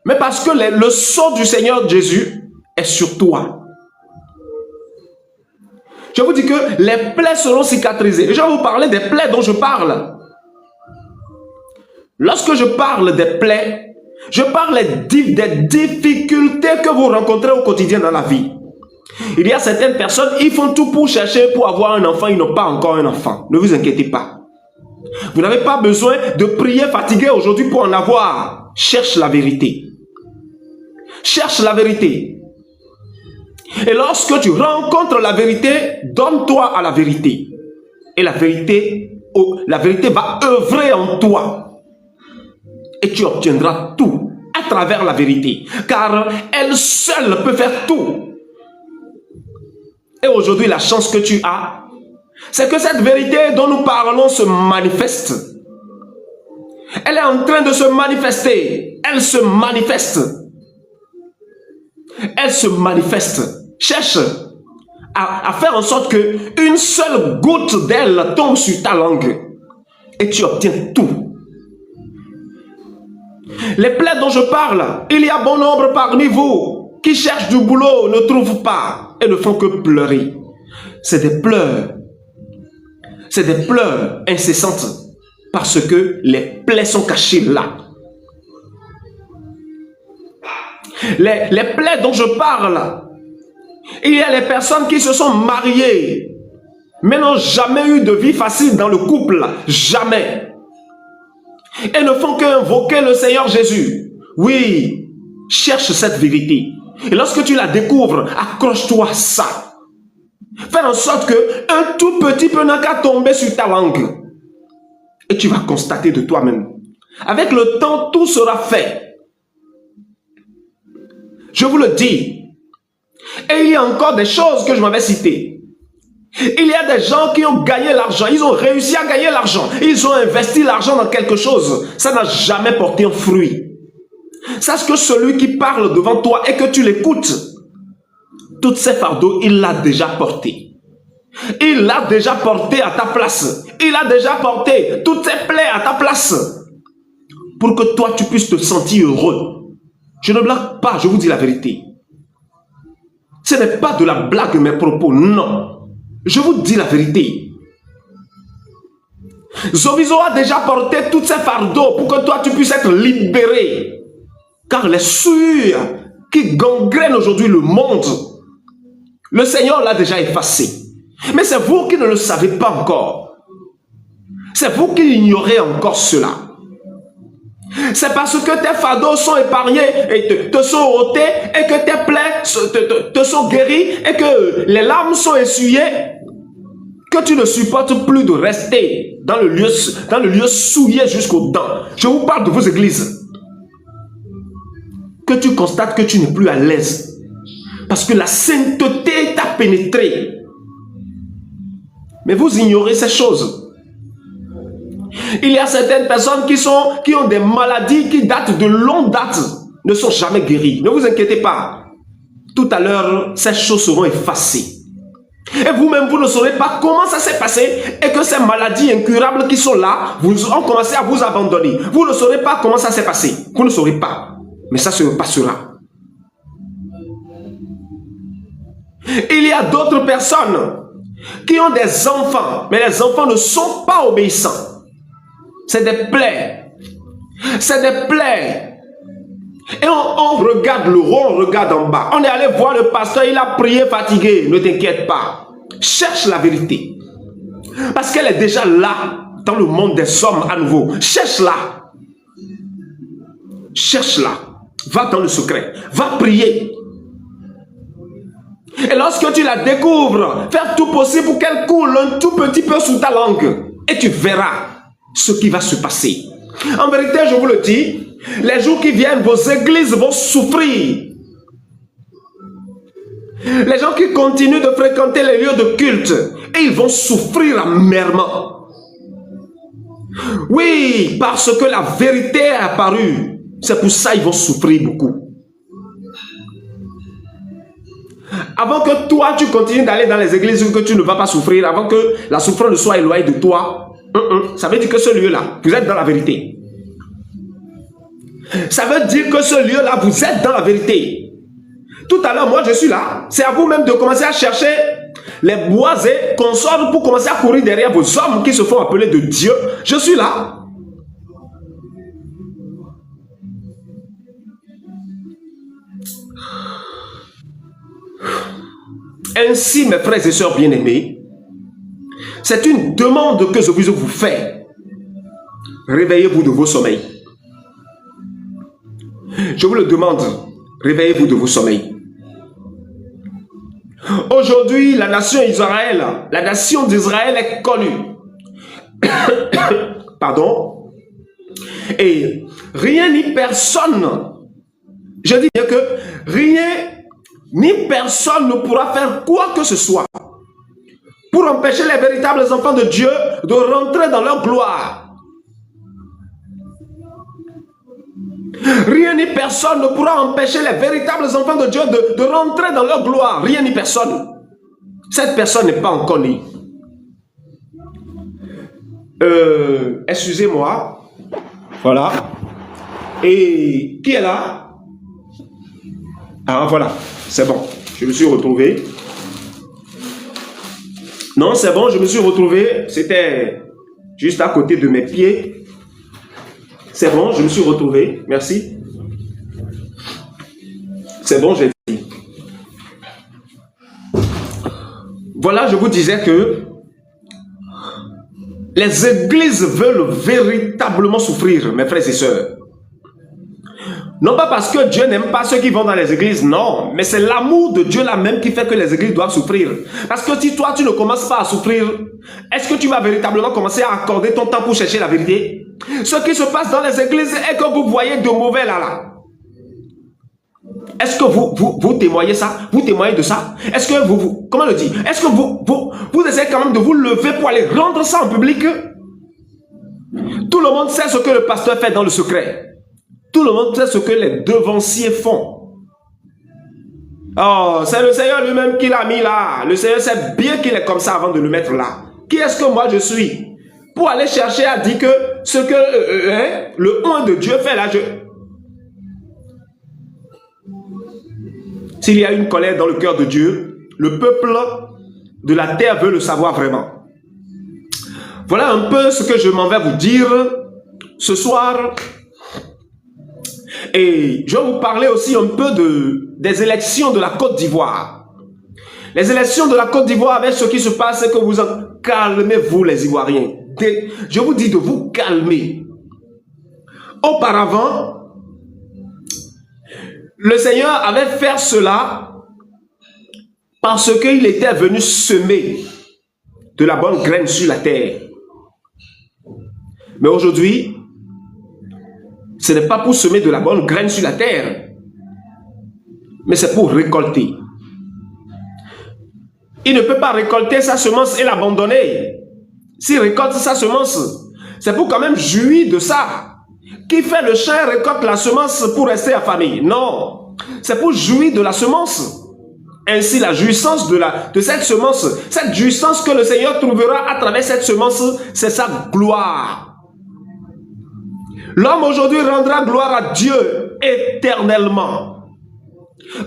mais parce que le sceau du Seigneur Jésus est sur toi. Je vous dis que les plaies seront cicatrisées. Je vais vous parler des plaies dont je parle. Lorsque je parle des plaies, je parle des difficultés que vous rencontrez au quotidien dans la vie. Il y a certaines personnes, ils font tout pour chercher pour avoir un enfant, ils n'ont pas encore un enfant. Ne vous inquiétez pas. Vous n'avez pas besoin de prier fatigué aujourd'hui pour en avoir. Cherche la vérité. Cherche la vérité. Et lorsque tu rencontres la vérité, donne-toi à la vérité. Et la vérité va œuvrer en toi. Et tu obtiendras tout à travers la vérité. Car elle seule peut faire tout. Et aujourd'hui, la chance que tu as, c'est que cette vérité dont nous parlons se manifeste. Elle est en train de se manifester. Elle se manifeste. Elle se manifeste. Cherche à faire en sorte qu'une seule goutte d'elle tombe sur ta langue. Et tu obtiens tout. Les plaies dont je parle, il y a bon nombre parmi vous qui cherchent du boulot, ne trouvent pas et ne font que pleurer. C'est des pleurs. C'est des pleurs incessantes parce que les plaies sont cachées là. Les plaies dont je parle, il y a les personnes qui se sont mariées mais n'ont jamais eu de vie facile dans le couple. Jamais. Et ne font qu'invoquer le Seigneur Jésus. Oui, cherche cette vérité. Et lorsque tu la découvres, accroche-toi à ça. Fais en sorte qu'un tout petit peu n'a qu'à tomber sur ta langue. Et tu vas constater de toi-même. Avec le temps, tout sera fait. Je vous le dis. Et il y a encore des choses que je m'avais citées. Il y a des gens qui ont gagné l'argent, ils ont réussi à gagner l'argent, ils ont investi l'argent dans quelque chose, ça n'a jamais porté un fruit. Sache que celui qui parle devant toi et que tu l'écoutes, toutes ces fardeaux, il l'a déjà porté. Il l'a déjà porté à ta place. Il a déjà porté toutes ces plaies à ta place pour que toi, tu puisses te sentir heureux. Je ne blague pas, je vous dis la vérité. Ce n'est pas de la blague mes propos, non. Je vous dis la vérité. Zovizo a déjà porté tous ces fardeaux pour que toi tu puisses être libéré. Car les souillures qui gangrènent aujourd'hui le monde, le Seigneur l'a déjà effacé. Mais c'est vous qui ne le savez pas encore. C'est vous qui ignorez encore cela. C'est parce que tes fardeaux sont épargnés et te sont ôtés et que tes plaies te sont guéries et que les larmes sont essuyées que tu ne supportes plus de rester dans le lieu souillé jusqu'aux dents. Je vous parle de vos églises. Que tu constates que tu n'es plus à l'aise. Parce que la sainteté t'a pénétré. Mais vous ignorez ces choses. Il y a certaines personnes qui ont des maladies qui datent de longue date, ne sont jamais guéries. Ne vous inquiétez pas. Tout à l'heure, ces choses seront effacées. Et vous-même, vous ne saurez pas comment ça s'est passé et que ces maladies incurables qui sont là, ont commencé à vous abandonner. Vous ne saurez pas comment ça s'est passé. Vous ne saurez pas. Mais ça se passera. Il y a d'autres personnes qui ont des enfants, mais les enfants ne sont pas obéissants. C'est des plaies. C'est des plaies. Et on regarde le haut, on regarde en bas. On est allé voir le pasteur, il a prié fatigué. Ne t'inquiète pas. Cherche la vérité. Parce qu'elle est déjà là, dans le monde des hommes à nouveau. Cherche-la. Cherche-la. Va dans le secret. Va prier. Et lorsque tu la découvres, fais tout possible pour qu'elle coule un tout petit peu sous ta langue. Et tu verras ce qui va se passer. En vérité, je vous le dis, les jours qui viennent, vos églises vont souffrir. Les gens qui continuent de fréquenter les lieux de culte, et ils vont souffrir amèrement. Oui, parce que la vérité est apparue. C'est pour ça qu'ils vont souffrir beaucoup. Avant que toi, tu continues d'aller dans les églises où que tu ne vas pas souffrir, avant que la souffrance ne soit éloignée de toi, ça veut dire que ce lieu-là, vous êtes dans la vérité. Ça veut dire que ce lieu-là, vous êtes dans la vérité. Tout à l'heure, moi, je suis là. C'est à vous-même de commencer à chercher les boisés, consorts, pour commencer à courir derrière vos hommes qui se font appeler de Dieu. Je suis là. Ainsi, mes frères et sœurs bien-aimés, c'est une demande que je vous fais. Réveillez-vous de vos sommeils. Je vous le demande, réveillez-vous de vos sommeils. Aujourd'hui, la nation d'Israël est connue. Pardon. Et rien ni personne, je dis bien que rien ni personne ne pourra faire quoi que ce soit pour empêcher les véritables enfants de Dieu de rentrer dans leur gloire. Rien ni personne ne pourra empêcher les véritables enfants de Dieu de rentrer dans leur gloire. Rien ni personne. Cette personne n'est pas encore née. Excusez-moi. Voilà. Et qui est là? Ah, voilà. C'est bon. Je me suis retrouvé. Non, c'est bon. Je me suis retrouvé. C'était juste à côté de mes pieds. C'est bon, je me suis retrouvé. Merci. C'est bon, j'ai dit. Voilà, je vous disais que les églises veulent véritablement souffrir, mes frères et sœurs. Non pas parce que Dieu n'aime pas ceux qui vont dans les églises, non. Mais c'est l'amour de Dieu là même qui fait que les églises doivent souffrir. Parce que si toi, tu ne commences pas à souffrir, est-ce que tu vas véritablement commencer à accorder ton temps pour chercher la vérité? Ce qui se passe dans les églises est que vous voyez de mauvais là. Est-ce que vous témoignez ça? Vous témoignez de ça? Est-ce que comment le dire? Est-ce que vous essayez quand même de vous lever pour aller rendre ça en public? Tout le monde sait ce que le pasteur fait dans le secret. Tout le monde sait ce que les devanciers font. Oh, c'est le Seigneur lui-même qui l'a mis là. Le Seigneur sait bien qu'il est comme ça avant de le mettre là. Qui est-ce que moi je suis? Pour aller chercher à dire que ce que le un de Dieu fait là, s'il y a une colère dans le cœur de Dieu, le peuple de la terre veut le savoir vraiment. Voilà un peu ce que je m'en vais vous dire ce soir. Et je vais vous parler aussi un peu des élections de la Côte d'Ivoire. Les élections de la Côte d'Ivoire, avec ce qui se passe, c'est que vous en calmez-vous les Ivoiriens. Je vous dis de vous calmer. Auparavant, le Seigneur avait fait cela parce qu'il était venu semer de la bonne graine sur la terre. Mais aujourd'hui, ce n'est pas pour semer de la bonne graine sur la terre, mais c'est pour récolter. Il ne peut pas récolter sa semence et l'abandonner. S'il récolte sa semence, c'est pour quand même jouir de ça. Qui fait le champ récolte la semence pour rester affamé. Non, c'est pour jouir de la semence. Ainsi, la jouissance de cette semence, cette jouissance que le Seigneur trouvera à travers cette semence, c'est sa gloire. L'homme aujourd'hui rendra gloire à Dieu éternellement.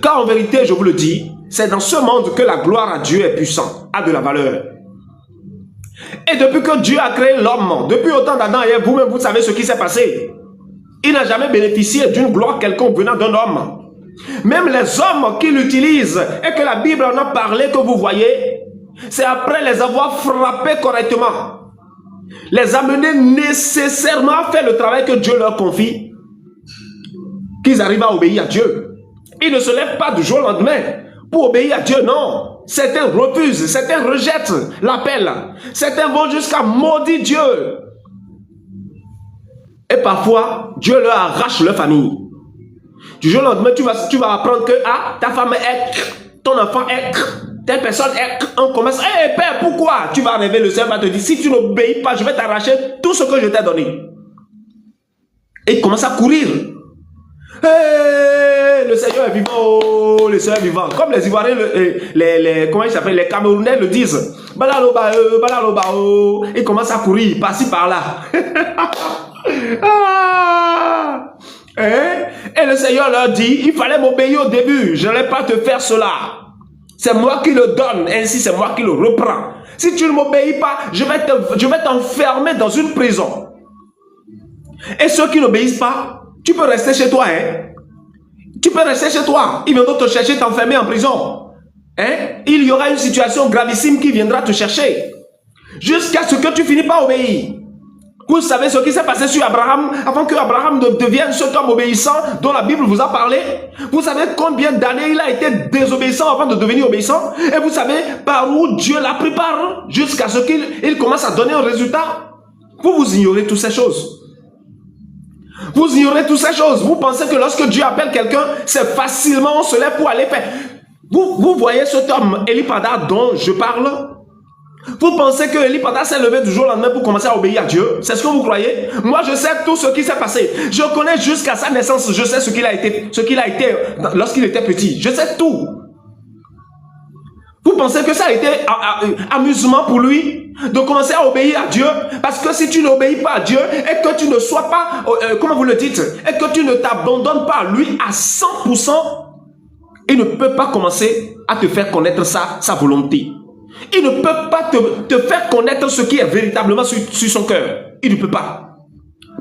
Car en vérité, je vous le dis, c'est dans ce monde que la gloire à Dieu est puissante, a de la valeur. Et depuis que Dieu a créé l'homme, depuis autant d'Adam et Ève, vous-même, vous savez ce qui s'est passé. Il n'a jamais bénéficié d'une gloire quelconque venant d'un homme. Même les hommes qui l'utilisent et que la Bible en a parlé, que vous voyez, c'est après les avoir frappés correctement, les amener nécessairement à faire le travail que Dieu leur confie, qu'ils arrivent à obéir à Dieu. Ils ne se lèvent pas du jour au lendemain pour obéir à Dieu, non. Certains refusent, certains rejettent l'appel, certains vont jusqu'à maudire Dieu. Et parfois, Dieu leur arrache leur famille. Du jour au lendemain, tu vas apprendre que ta femme est, ton enfant est, telle personne est, on commence, hé père, pourquoi? Tu vas rêver, le Seigneur va te dire, si tu n'obéis pas, je vais t'arracher tout ce que je t'ai donné. Et il commence à courir. Hey, le Seigneur est vivant, oh, le Seigneur est vivant. Comme les Ivoiriens, comment ils s'appellent, les Camerounais le disent. Balaloba, balaloba, oh. Ils commencent à courir, par-ci, par-là. Et le Seigneur leur dit, il fallait m'obéir au début, je n'allais pas te faire cela. C'est moi qui le donne, ainsi c'est moi qui le reprends. Si tu ne m'obéis pas, je vais t'enfermer dans une prison. Et ceux qui n'obéissent pas, tu peux rester chez toi. Tu peux rester chez toi. Ils viendront te chercher, t'enfermer en prison. Il y aura une situation gravissime qui viendra te chercher. Jusqu'à ce que tu finis par obéir. Vous savez ce qui s'est passé sur Abraham avant que Abraham ne devienne cet homme obéissant dont la Bible vous a parlé. Vous savez combien d'années il a été désobéissant avant de devenir obéissant. Et vous savez par où Dieu l'a prépare jusqu'à ce qu'il commence à donner un résultat. Vous ignorez toutes ces choses. Vous ignorez toutes ces choses. Vous pensez que lorsque Dieu appelle quelqu'un, c'est facilement on se lève pour aller faire. Vous voyez cet homme, Elipada, dont je parle. Vous pensez que Elipada s'est levé du jour au lendemain pour commencer à obéir à Dieu? C'est ce que vous croyez? Moi, je sais tout ce qui s'est passé. Je connais jusqu'à sa naissance. Je sais ce qu'il a été lorsqu'il était petit. Je sais tout. Vous pensez que ça a été amusement pour lui de commencer à obéir à Dieu? Parce que si tu n'obéis pas à Dieu et que tu ne sois pas, comment vous le dites, et que tu ne t'abandonnes pas à lui à 100%, il ne peut pas commencer à te faire connaître sa volonté. Il ne peut pas te faire connaître ce qui est véritablement sur son cœur. Il ne peut pas.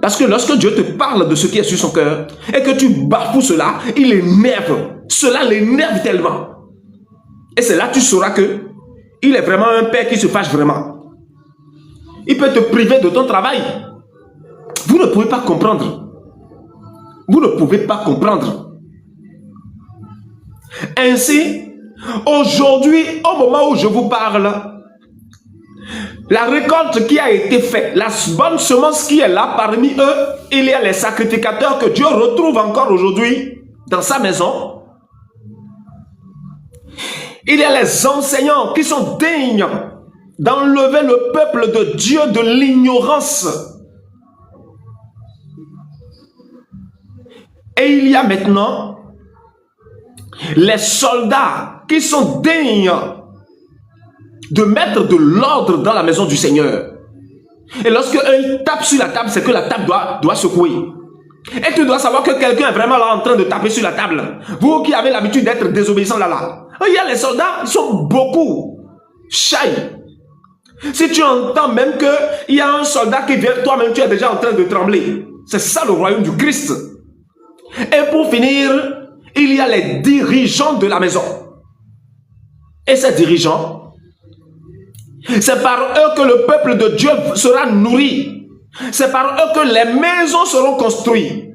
Parce que lorsque Dieu te parle de ce qui est sur son cœur et que tu bafoues cela, il énerve. Cela l'énerve tellement. Et c'est là que tu sauras que il est vraiment un père qui se fâche vraiment. Il peut te priver de ton travail. Vous ne pouvez pas comprendre. Vous ne pouvez pas comprendre. Ainsi, aujourd'hui, au moment où je vous parle, la récolte qui a été faite, la bonne semence qui est là parmi eux, il y a les sacrificateurs que Dieu retrouve encore aujourd'hui dans sa maison Il y a les enseignants qui sont dignes d'enlever le peuple de Dieu de l'ignorance. Et il y a maintenant les soldats qui sont dignes de mettre de l'ordre dans la maison du Seigneur. Et lorsque eux tapent sur la table, c'est que la table doit secouer. Et tu dois savoir que quelqu'un est vraiment là en train de taper sur la table. Vous qui avez l'habitude d'être désobéissant là. Il y a les soldats, ils sont beaucoup. Chai. Si tu entends même qu'il y a un soldat qui vient, toi-même tu es déjà en train de trembler. C'est ça le royaume du Christ. Et pour finir, il y a les dirigeants de la maison. Et ces dirigeants, c'est par eux que le peuple de Dieu sera nourri. C'est par eux que les maisons seront construites.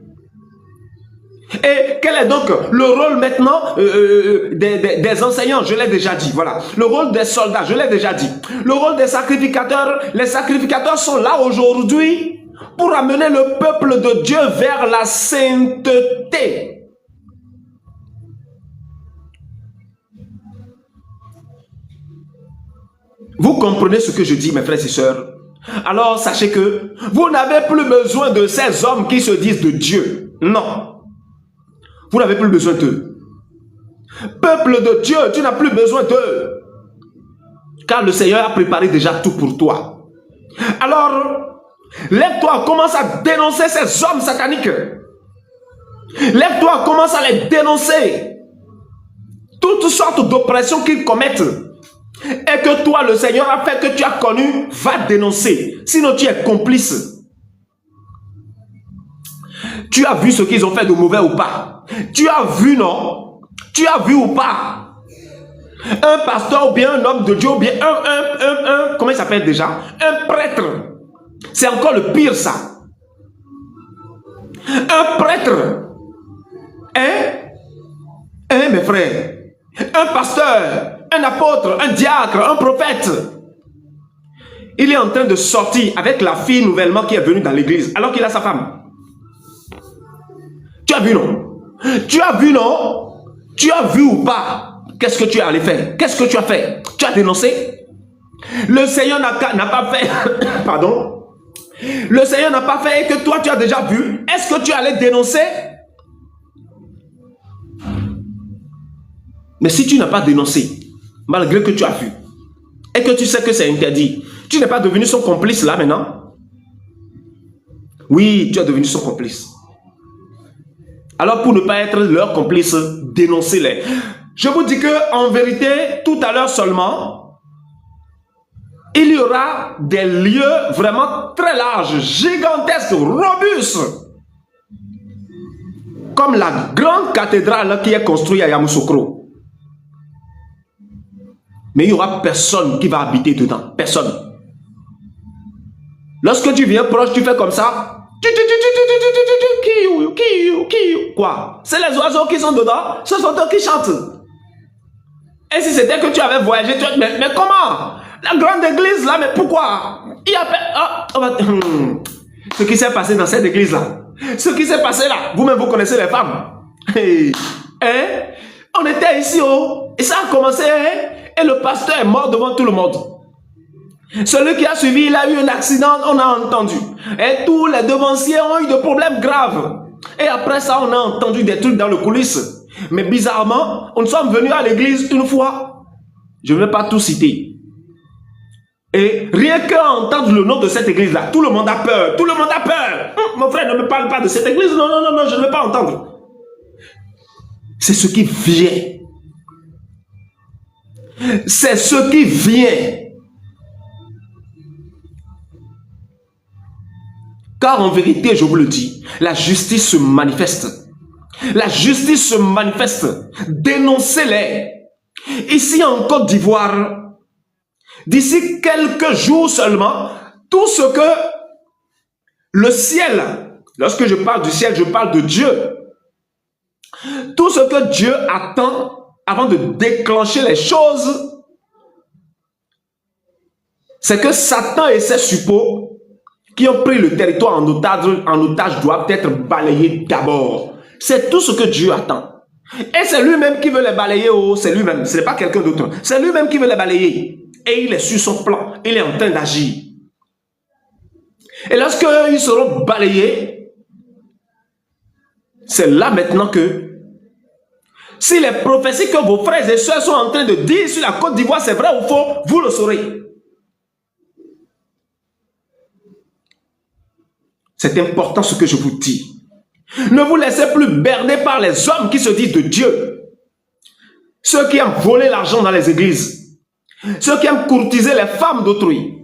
Et quel est donc le rôle maintenant des enseignants? Je l'ai déjà dit, voilà. Le rôle des soldats, je l'ai déjà dit. Le rôle des sacrificateurs, les sacrificateurs sont là aujourd'hui pour amener le peuple de Dieu vers la sainteté. Vous comprenez ce que je dis, mes frères et sœurs? Alors, sachez que vous n'avez plus besoin de ces hommes qui se disent de Dieu. Non. Vous n'avez plus besoin d'eux. Peuple de Dieu, tu n'as plus besoin d'eux. Car le Seigneur a préparé déjà tout pour toi. Alors, lève-toi, commence à dénoncer ces hommes sataniques. Lève-toi, commence à les dénoncer. Toutes sortes d'oppressions qu'ils commettent. Et que toi, le Seigneur a fait que tu as connu, va dénoncer. Sinon, tu es complice. Tu as vu ce qu'ils ont fait de mauvais ou pas? Tu as vu, non? Tu as vu ou pas? Un pasteur ou bien un homme de Dieu ou bien comment il s'appelle déjà? Un prêtre. C'est encore le pire, ça. Un prêtre. Mes frères. Un pasteur, un apôtre, un diacre, un prophète. Il est en train de sortir avec la fille nouvellement qui est venue dans l'église alors qu'il a sa femme. Tu as vu, non? Tu as vu, non? Tu as vu ou pas? Qu'est-ce que tu es allé faire? Qu'est-ce que tu as fait? Tu as dénoncé? Le Seigneur n'a pas fait... Pardon? Le Seigneur n'a pas fait et que toi tu as déjà vu. Est-ce que tu allais dénoncer? Mais si tu n'as pas dénoncé, malgré que tu as vu, et que tu sais que c'est interdit, tu n'es pas devenu son complice là maintenant? Oui, tu es devenu son complice. Alors pour ne pas être leur complice, dénoncez-les. Je vous dis que en vérité, tout à l'heure seulement, il y aura des lieux vraiment très larges, gigantesques, robustes, comme la grande cathédrale qui est construite à Yamoussoukro. Mais il n'y aura personne qui va habiter dedans. Personne. Lorsque tu viens proche, tu fais comme ça. Quoi? C'est les oiseaux qui sont dedans. Ce sont eux qui chantent. Et si c'était que tu avais voyagé, tu... mais comment? La grande église là, mais pourquoi? Il y a... Ce qui s'est passé dans cette église là. Ce qui s'est passé là. Vous-même, vous connaissez les femmes. On était ici, et ça a commencé, et le pasteur est mort devant tout le monde. Celui qui a suivi, il a eu un accident, on a entendu. Et tous les devanciers ont eu des problèmes graves. Et après ça, on a entendu des trucs dans le coulisses. Mais bizarrement, nous sommes venus à l'église une fois. Je ne vais pas tout citer. Et rien qu'entendre le nom de cette église-là, tout le monde a peur. Tout le monde a peur. Mon frère, ne me parle pas de cette église. Non, non, non, non, je ne vais pas entendre. C'est ce qui vient. C'est ce qui vient. Car en vérité, je vous le dis, la justice se manifeste. La justice se manifeste. Dénoncez-les. Ici en Côte d'Ivoire, d'ici quelques jours seulement, tout ce que le ciel, lorsque je parle du ciel, je parle de Dieu. Tout ce que Dieu attend avant de déclencher les choses, c'est que Satan et ses suppôts qui ont pris le territoire en otage doivent être balayés d'abord. C'est tout ce que Dieu attend. Et c'est lui-même qui veut les balayer. Oh, c'est lui-même, ce n'est pas quelqu'un d'autre. C'est lui-même qui veut les balayer. Et il est sur son plan. Il est en train d'agir. Et lorsqu'ils seront balayés, c'est là maintenant que si les prophéties que vos frères et sœurs sont en train de dire sur la Côte d'Ivoire, c'est vrai ou faux, vous le saurez. C'est important ce que je vous dis. Ne vous laissez plus berner par les hommes qui se disent de Dieu. Ceux qui aiment voler l'argent dans les églises. Ceux qui aiment courtiser les femmes d'autrui.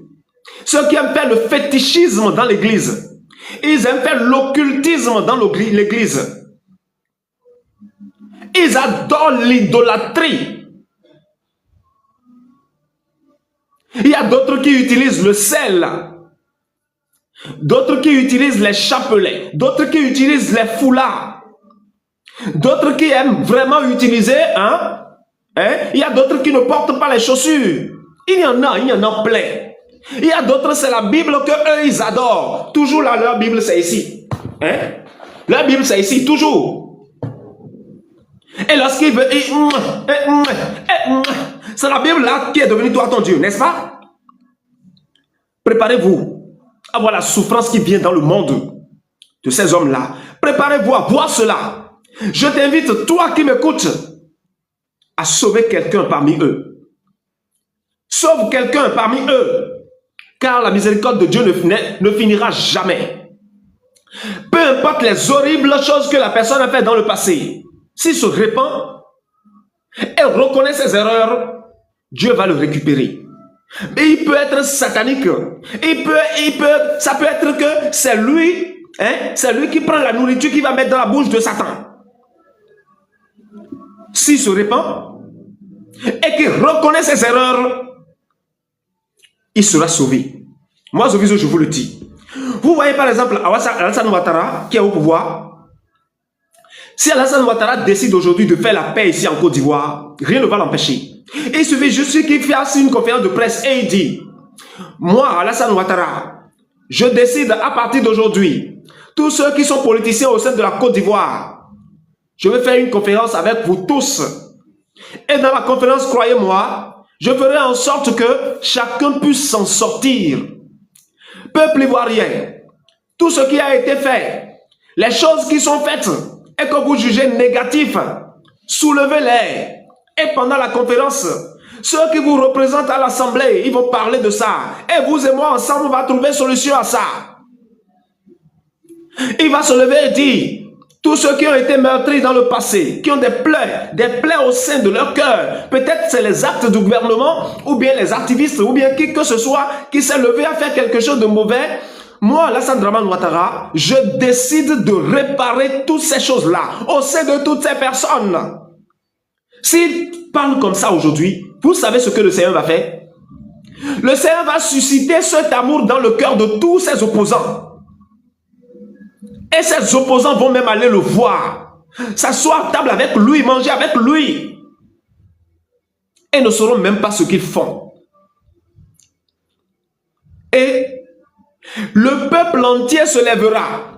Ceux qui aiment faire le fétichisme dans l'église. Ils aiment faire l'occultisme dans l'église. Ils adorent l'idolâtrie. Il y a d'autres qui utilisent le sel. D'autres qui utilisent les chapelets. D'autres qui utilisent les foulards. D'autres qui aiment vraiment utiliser, il y a d'autres qui ne portent pas les chaussures. Il y en a plein. Il y a d'autres, c'est la Bible qu'eux, ils adorent. Toujours là, leur Bible, c'est ici. Leur Bible, c'est ici, toujours. Et lorsqu'il veut, c'est la Bible là qui est devenue toi ton Dieu, n'est-ce pas? Préparez-vous à voir la souffrance qui vient dans le monde de ces hommes-là. Préparez-vous à voir cela. Je t'invite, toi qui m'écoutes, à sauver quelqu'un parmi eux. Sauve quelqu'un parmi eux. Car la miséricorde de Dieu ne finira jamais. Peu importe les horribles choses que la personne a faites dans le passé, s'il se répand et reconnaît ses erreurs, Dieu va le récupérer. Mais il peut être satanique. Ça peut être que c'est lui, c'est lui qui prend la nourriture qu'il va mettre dans la bouche de Satan. S'il se répand et qu'il reconnaît ses erreurs, il sera sauvé. Moi, je vous le dis. Vous voyez par exemple Alassane Ouattara qui est au pouvoir. Si Alassane Ouattara décide aujourd'hui de faire la paix ici en Côte d'Ivoire, rien ne va l'empêcher. Il suffit juste qu'il fasse une conférence de presse et il dit: moi, Alassane Ouattara, je décide à partir d'aujourd'hui, tous ceux qui sont politiciens au sein de la Côte d'Ivoire, je vais faire une conférence avec vous tous. Et dans la conférence, croyez-moi, je ferai en sorte que chacun puisse s'en sortir. Peuple ivoirien, tout ce qui a été fait, les choses qui sont faites et que vous jugez négatifs, soulevez-les. Et pendant la conférence, ceux qui vous représentent à l'Assemblée, ils vont parler de ça. Et vous et moi, ensemble, on va trouver solution à ça. Il va se lever et dire: tous ceux qui ont été meurtris dans le passé, qui ont des plaies au sein de leur cœur, peut-être c'est les actes du gouvernement, ou bien les activistes, ou bien qui que ce soit, qui s'est levé à faire quelque chose de mauvais. Moi, Alassane Dramane Ouattara, je décide de réparer toutes ces choses-là, au sein de toutes ces personnes. S'il parle comme ça aujourd'hui, vous savez ce que le Seigneur va faire? Le Seigneur va susciter cet amour dans le cœur de tous ses opposants. Et ces opposants vont même aller le voir, s'asseoir à table avec lui, manger avec lui. Et ne sauront même pas ce qu'ils font. Et le peuple entier se lèvera.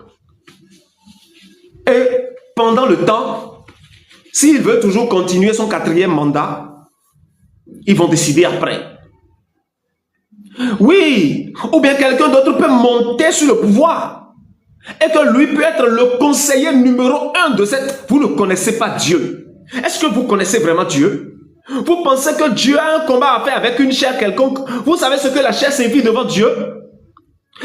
Et pendant le temps, s'il veut toujours continuer son 4e mandat, ils vont décider après. Oui, ou bien quelqu'un d'autre peut monter sur le pouvoir. Et que lui peut être le conseiller numéro 1 de cette... Vous ne connaissez pas Dieu. Est-ce que vous connaissez vraiment Dieu? Vous pensez que Dieu a un combat à faire avec une chair quelconque? Vous savez ce que la chair signifie devant Dieu?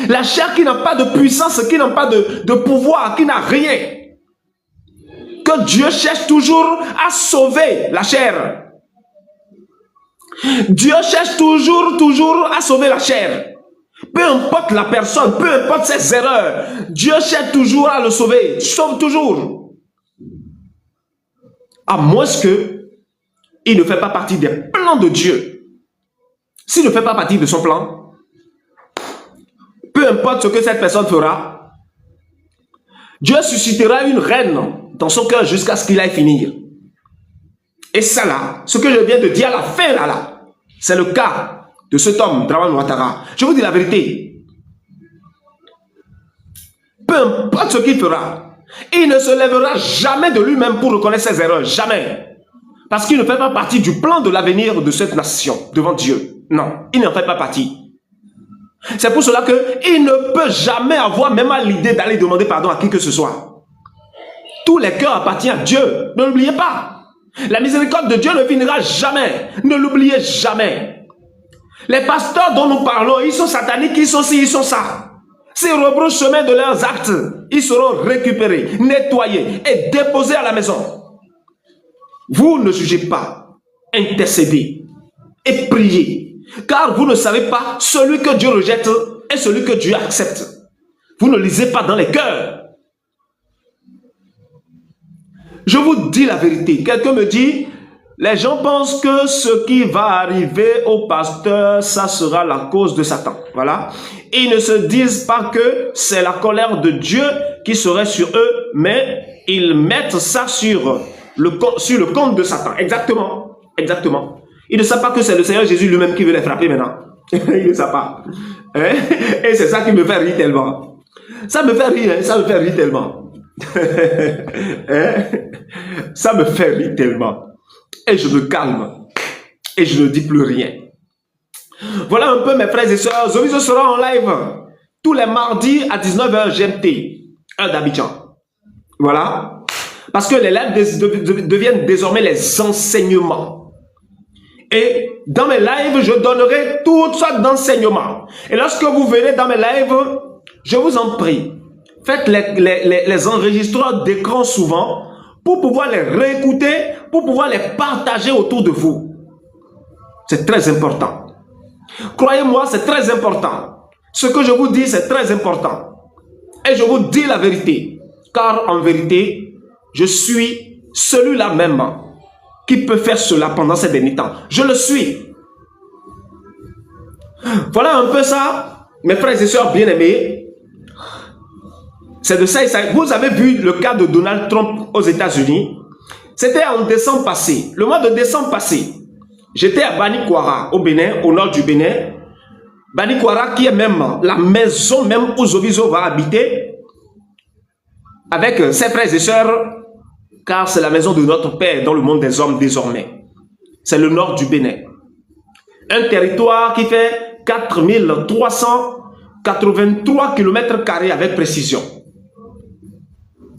La chair qui n'a pas de puissance, qui n'a pas de pouvoir, qui n'a rien. Que Dieu cherche toujours à sauver la chair. Dieu cherche toujours à sauver la chair. Peu importe la personne, peu importe ses erreurs, Dieu cherche toujours à le sauver. Sauve toujours. À moins que il ne fait pas partie des plans de Dieu. S'il ne fait pas partie de son plan, peu importe ce que cette personne fera, Dieu suscitera une reine dans son cœur jusqu'à ce qu'il aille finir. Et ça là, ce que je viens de dire à la fin là, c'est le cas de cet homme, Dramane Ouattara. Je vous dis la vérité. Peu importe ce qu'il fera, Il ne se lèvera jamais de lui-même pour reconnaître ses erreurs. Jamais. Parce qu'il ne fait pas partie du plan de l'avenir de cette nation devant Dieu. Non, il n'en fait pas partie. C'est pour cela qu'il ne peut jamais avoir même l'idée d'aller demander pardon à qui que ce soit. Tous les cœurs appartiennent à Dieu. Ne l'oubliez pas. La miséricorde de Dieu ne finira jamais. Ne l'oubliez jamais. Les pasteurs dont nous parlons, ils sont sataniques, ils sont ci, ils sont ça. S'ils rebroussent chemin de leurs actes, ils seront récupérés, nettoyés et déposés à la maison. Vous ne jugez pas, intercédez et priez, car vous ne savez pas celui que Dieu rejette et celui que Dieu accepte. Vous ne lisez pas dans les cœurs. Je vous dis la vérité. Quelqu'un me dit, les gens pensent que ce qui va arriver au pasteur, ça sera la cause de Satan. Voilà. Ils ne se disent pas que c'est la colère de Dieu qui serait sur eux, mais ils mettent ça sur le compte de Satan. Exactement. Exactement. Ils ne savent pas que c'est le Seigneur Jésus lui-même qui veut les frapper maintenant. Ils ne savent pas. Hein? Et c'est ça qui me fait rire tellement. Ça me fait rire, hein? Ça me fait rire tellement. Hein? Ça me fait rire tellement. Et je me calme. Et je ne dis plus rien. Voilà un peu mes frères et sœurs. Zoviso sera en live tous les mardis à 19h GMT, heure d'Abidjan. Voilà. Parce que les lives deviennent désormais les enseignements. Et dans mes lives, je donnerai toutes sortes d'enseignements. Et lorsque vous verrez dans mes lives, je vous en prie, faites les enregistreurs d'écran souvent pour pouvoir les réécouter, pour pouvoir les partager autour de vous. C'est très important. Croyez-moi, c'est très important. Ce que je vous dis, c'est très important. Et je vous dis la vérité. Car en vérité, je suis celui-là même qui peut faire cela pendant ces derniers temps. Je le suis. Voilà un peu ça, mes frères et sœurs bien-aimés. C'est de ça il s'agit. Vous avez vu le cas de Donald Trump aux États-Unis. C'était en décembre passé. Le mois de décembre passé, j'étais à Banikwara, au Bénin, au nord du Bénin. Banikwara qui est même la maison même où Zoviso va habiter avec ses frères et sœurs, car c'est la maison de notre Père dans le monde des hommes désormais. C'est le nord du Bénin. Un territoire qui fait 4383 km² avec précision.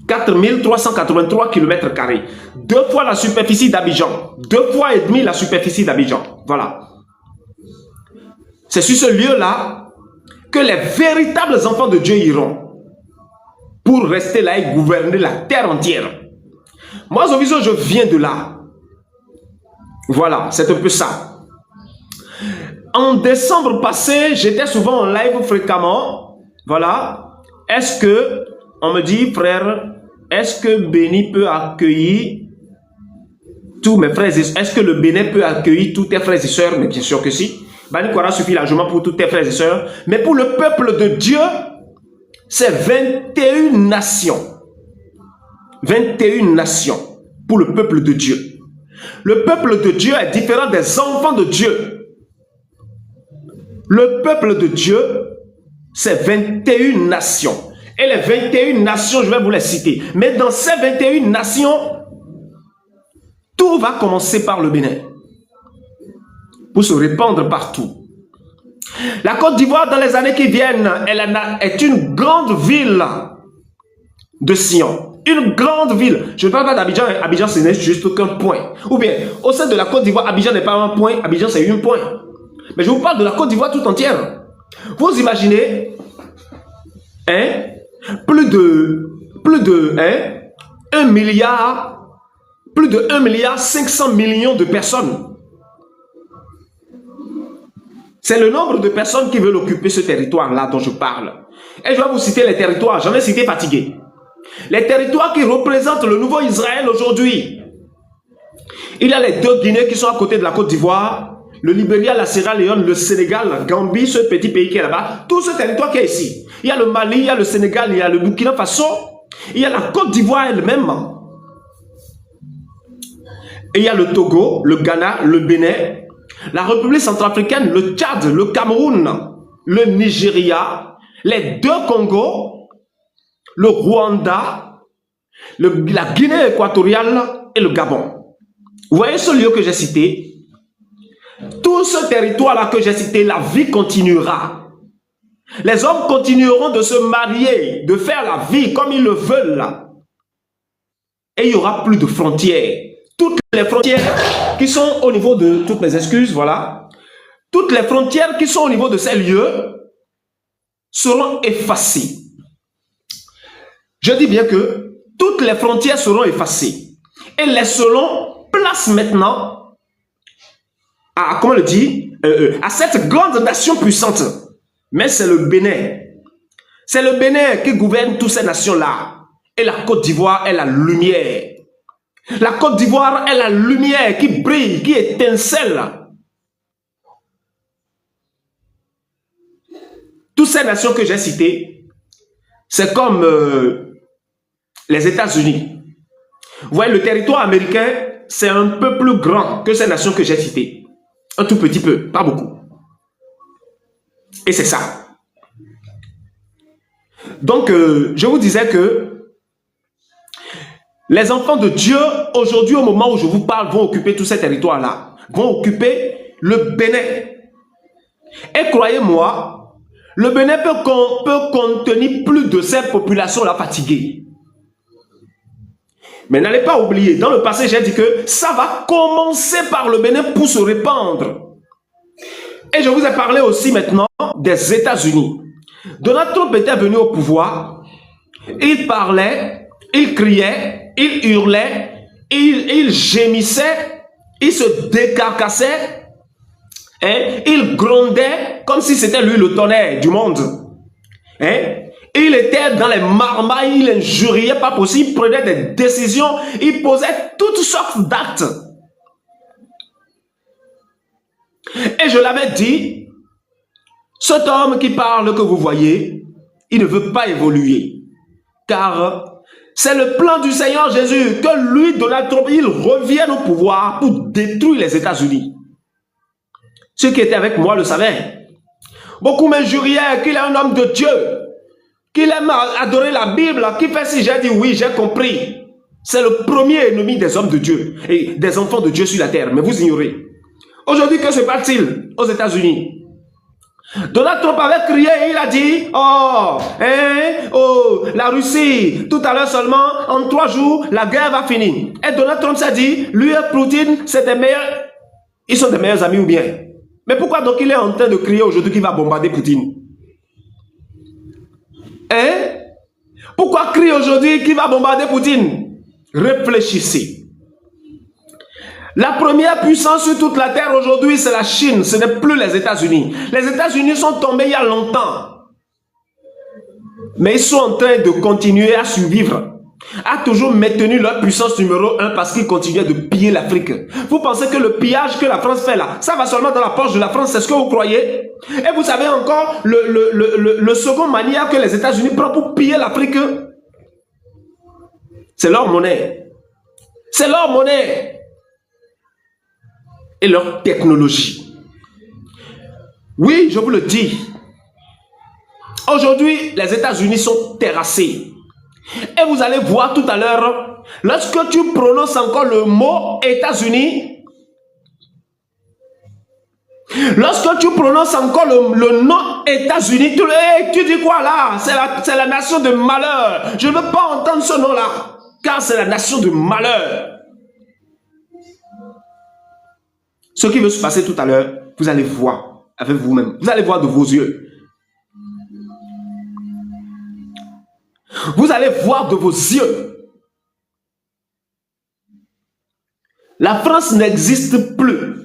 4383 km². 2 fois la superficie d'Abidjan. 2 fois et demi la superficie d'Abidjan. Voilà. C'est sur ce lieu-là que les véritables enfants de Dieu iront pour rester là et gouverner la terre entière. Moi, Zoviso, je viens de là. Voilà, c'est un peu ça. En décembre passé, j'étais souvent en live fréquemment. Voilà. Est-ce que, on me dit, frère, est-ce que Béni peut accueillir tous mes frères et sœurs? Est-ce que le Bénin peut accueillir tous tes frères et sœurs? Mais bien sûr que si. Banikwara suffit largement pour tous tes frères et sœurs. Mais pour le peuple de Dieu, c'est 21 nations. 21 nations pour le peuple de Dieu. Le peuple de Dieu est différent des enfants de Dieu. Le peuple de Dieu, c'est 21 nations. Et les 21 nations, je vais vous les citer. Mais dans ces 21 nations, tout va commencer par le Bénin. Pour se répandre partout. La Côte d'Ivoire, dans les années qui viennent, elle est une grande ville de Sion. Une grande ville. Je ne parle pas d'Abidjan. Abidjan, ce n'est juste qu'un point. Ou bien, au sein de la Côte d'Ivoire, Abidjan n'est pas un point. Abidjan, c'est un point. Mais je vous parle de la Côte d'Ivoire tout entière. Vous imaginez, hein, plus de 1 milliard, plus de 1 milliard 500 millions de personnes. C'est le nombre de personnes qui veulent occuper ce territoire-là dont je parle. Et je vais vous citer les territoires. J'en ai cité fatigué. Les territoires qui représentent le nouveau Israël aujourd'hui. Il y a les 2 Guinées qui sont à côté de la Côte d'Ivoire, le Libéria, la Sierra Leone, le Sénégal, la Gambie, ce petit pays qui est là-bas, tout ce territoire qui est ici. Il y a le Mali, il y a le Sénégal, il y a le Burkina Faso, il y a la Côte d'Ivoire elle-même. Et il y a le Togo, le Ghana, le Bénin, la République centrafricaine, le Tchad, le Cameroun, le Nigeria, les 2 Congos, le Rwanda, la Guinée équatoriale et le Gabon. Vous voyez ce lieu que j'ai cité? Tout ce territoire-là que j'ai cité, la vie continuera. Les hommes continueront de se marier, de faire la vie comme ils le veulent. Et il n'y aura plus de frontières. Toutes les frontières qui sont au niveau de... Toutes mes excuses, voilà. Toutes les frontières qui sont au niveau de ces lieux seront effacées. Je dis bien que toutes les frontières seront effacées. Et laisseront place maintenant à, comment on le dit, à cette grande nation puissante. Mais c'est le Bénin. C'est le Bénin qui gouverne toutes ces nations-là. Et la Côte d'Ivoire est la lumière. La Côte d'Ivoire est la lumière qui brille, qui étincelle. Toutes ces nations que j'ai citées, c'est comme les États-Unis. Vous voyez, le territoire américain, c'est un peu plus grand que ces nations que j'ai citées. Un tout petit peu, pas beaucoup. Et c'est ça. Donc, je vous disais que les enfants de Dieu, aujourd'hui, au moment où je vous parle, vont occuper tous ces territoires-là. Vont occuper le Bénin. Et croyez-moi, le Bénin peut contenir plus de ces populations-là fatiguées. Mais n'allez pas oublier, dans le passé, j'ai dit que ça va commencer par le Bénin pour se répandre. Et je vous ai parlé aussi maintenant des États-Unis. Donald Trump était venu au pouvoir, il parlait, il criait, il hurlait, il gémissait, il se décarcassait, hein, il grondait comme si c'était lui le tonnerre du monde. Hein? Il était dans les marmailles, il injuriait pas possible, il prenait des décisions, il posait toutes sortes d'actes. Et je l'avais dit, cet homme qui parle que vous voyez, il ne veut pas évoluer. Car c'est le plan du Seigneur Jésus que lui, Donald Trump, il revienne au pouvoir pour détruire les États-Unis. Ceux qui étaient avec moi le savaient. Beaucoup m'injuriaient qu'il est un homme de Dieu, qu'il aime adorer la Bible, qui fait si j'ai dit oui, j'ai compris. C'est le premier ennemi des hommes de Dieu et des enfants de Dieu sur la terre, mais vous ignorez. Aujourd'hui, que se passe-t-il aux États-Unis? Donald Trump avait crié et il a dit, oh, hein, oh, la Russie, tout à l'heure seulement, en 3 jours, la guerre va finir. Et Donald Trump s'est dit, lui et Poutine, c'est des meilleurs, ils sont des meilleurs amis ou bien? Mais pourquoi donc il est en train de crier aujourd'hui qu'il va bombarder Poutine? Hein? Pourquoi crier aujourd'hui qu'il va bombarder Poutine? Réfléchissez. La première puissance sur toute la terre aujourd'hui, c'est la Chine, ce n'est plus les États-Unis. Les États-Unis sont tombés il y a longtemps. Mais ils sont en train de continuer à survivre, à toujours maintenir leur puissance numéro 1 parce qu'ils continuaient de piller l'Afrique. Vous pensez que le pillage que la France fait là, ça va seulement dans la poche de la France, c'est ce que vous croyez? Et vous savez encore le second manière que les États-Unis prennent pour piller l'Afrique? C'est leur monnaie. C'est leur monnaie. Et leur technologie. Oui, je vous le dis. Aujourd'hui, les États-Unis sont terrassés. Et vous allez voir tout à l'heure, lorsque tu prononces encore le mot États-Unis, lorsque tu prononces encore le nom États-Unis, tu dis quoi là? C'est la nation de malheur. Je ne veux pas entendre ce nom-là, car c'est la nation de malheur. Ce qui veut se passer tout à l'heure, vous allez voir avec vous-même. Vous allez voir de vos yeux. Vous allez voir de vos yeux. La France n'existe plus.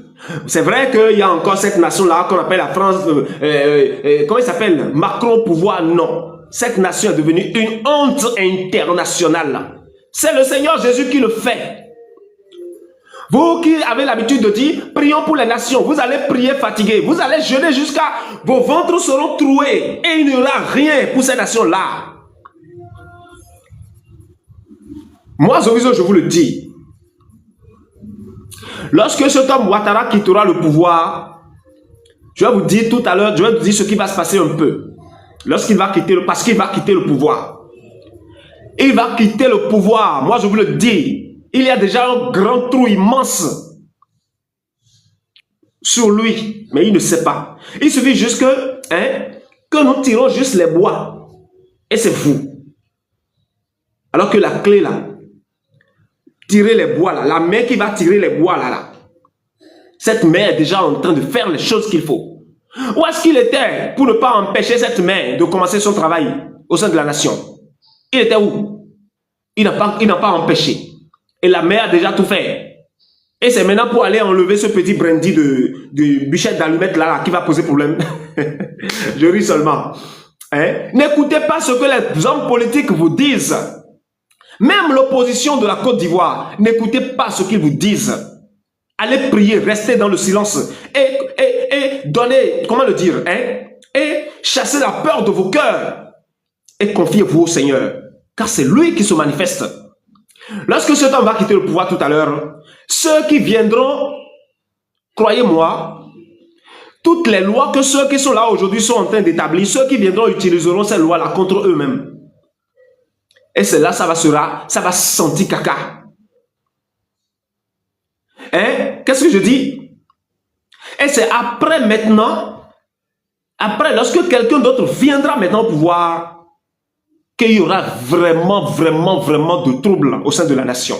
C'est vrai qu'il y a encore cette nation-là qu'on appelle la France. Comment il s'appelle? Macron au pouvoir, non. Cette nation est devenue une honte internationale. C'est le Seigneur Jésus qui le fait. Vous qui avez l'habitude de dire, prions pour les nations, vous allez prier fatigué, vous allez jeûner jusqu'à vos ventres seront troués et il n'y aura rien pour ces nations-là. Moi, je vous le dis, lorsque cet homme Ouattara quittera le pouvoir, je vais vous dire tout à l'heure, je vais vous dire ce qui va se passer un peu. Lorsqu'il va quitter, parce qu'il va quitter le pouvoir. il va quitter le pouvoir. Moi, je vous le dis, il y a déjà un grand trou immense sur lui, mais il ne sait pas. Il suffit juste que nous tirons juste les bois, et c'est vous. Alors que la clé là, tirer les bois là, la main qui va tirer les bois là, cette main est déjà en train de faire les choses qu'il faut. Où est-ce qu'il était pour ne pas empêcher cette main de commencer son travail au sein de la nation? Il était où? Il n'a pas empêché. Et la main a déjà tout fait. Et c'est maintenant pour aller enlever ce petit brandy de bûchette d'allumette là qui va poser problème. Je ris seulement. N'écoutez pas ce que les hommes politiques vous disent. Même l'opposition de la Côte d'Ivoire, n'écoutez pas ce qu'ils vous disent. Allez prier, restez dans le silence et donnez, comment le dire, et chassez la peur de vos cœurs et confiez-vous au Seigneur, car c'est lui qui se manifeste. Lorsque cet homme va quitter le pouvoir tout à l'heure, ceux qui viendront, croyez-moi, toutes les lois que ceux qui sont là aujourd'hui sont en train d'établir, ceux qui viendront utiliseront ces lois-là contre eux-mêmes. Et c'est là, ça va sentir caca. Qu'est-ce que je dis? Et c'est après maintenant, après lorsque quelqu'un d'autre viendra maintenant au pouvoir, qu'il y aura vraiment de troubles au sein de la nation.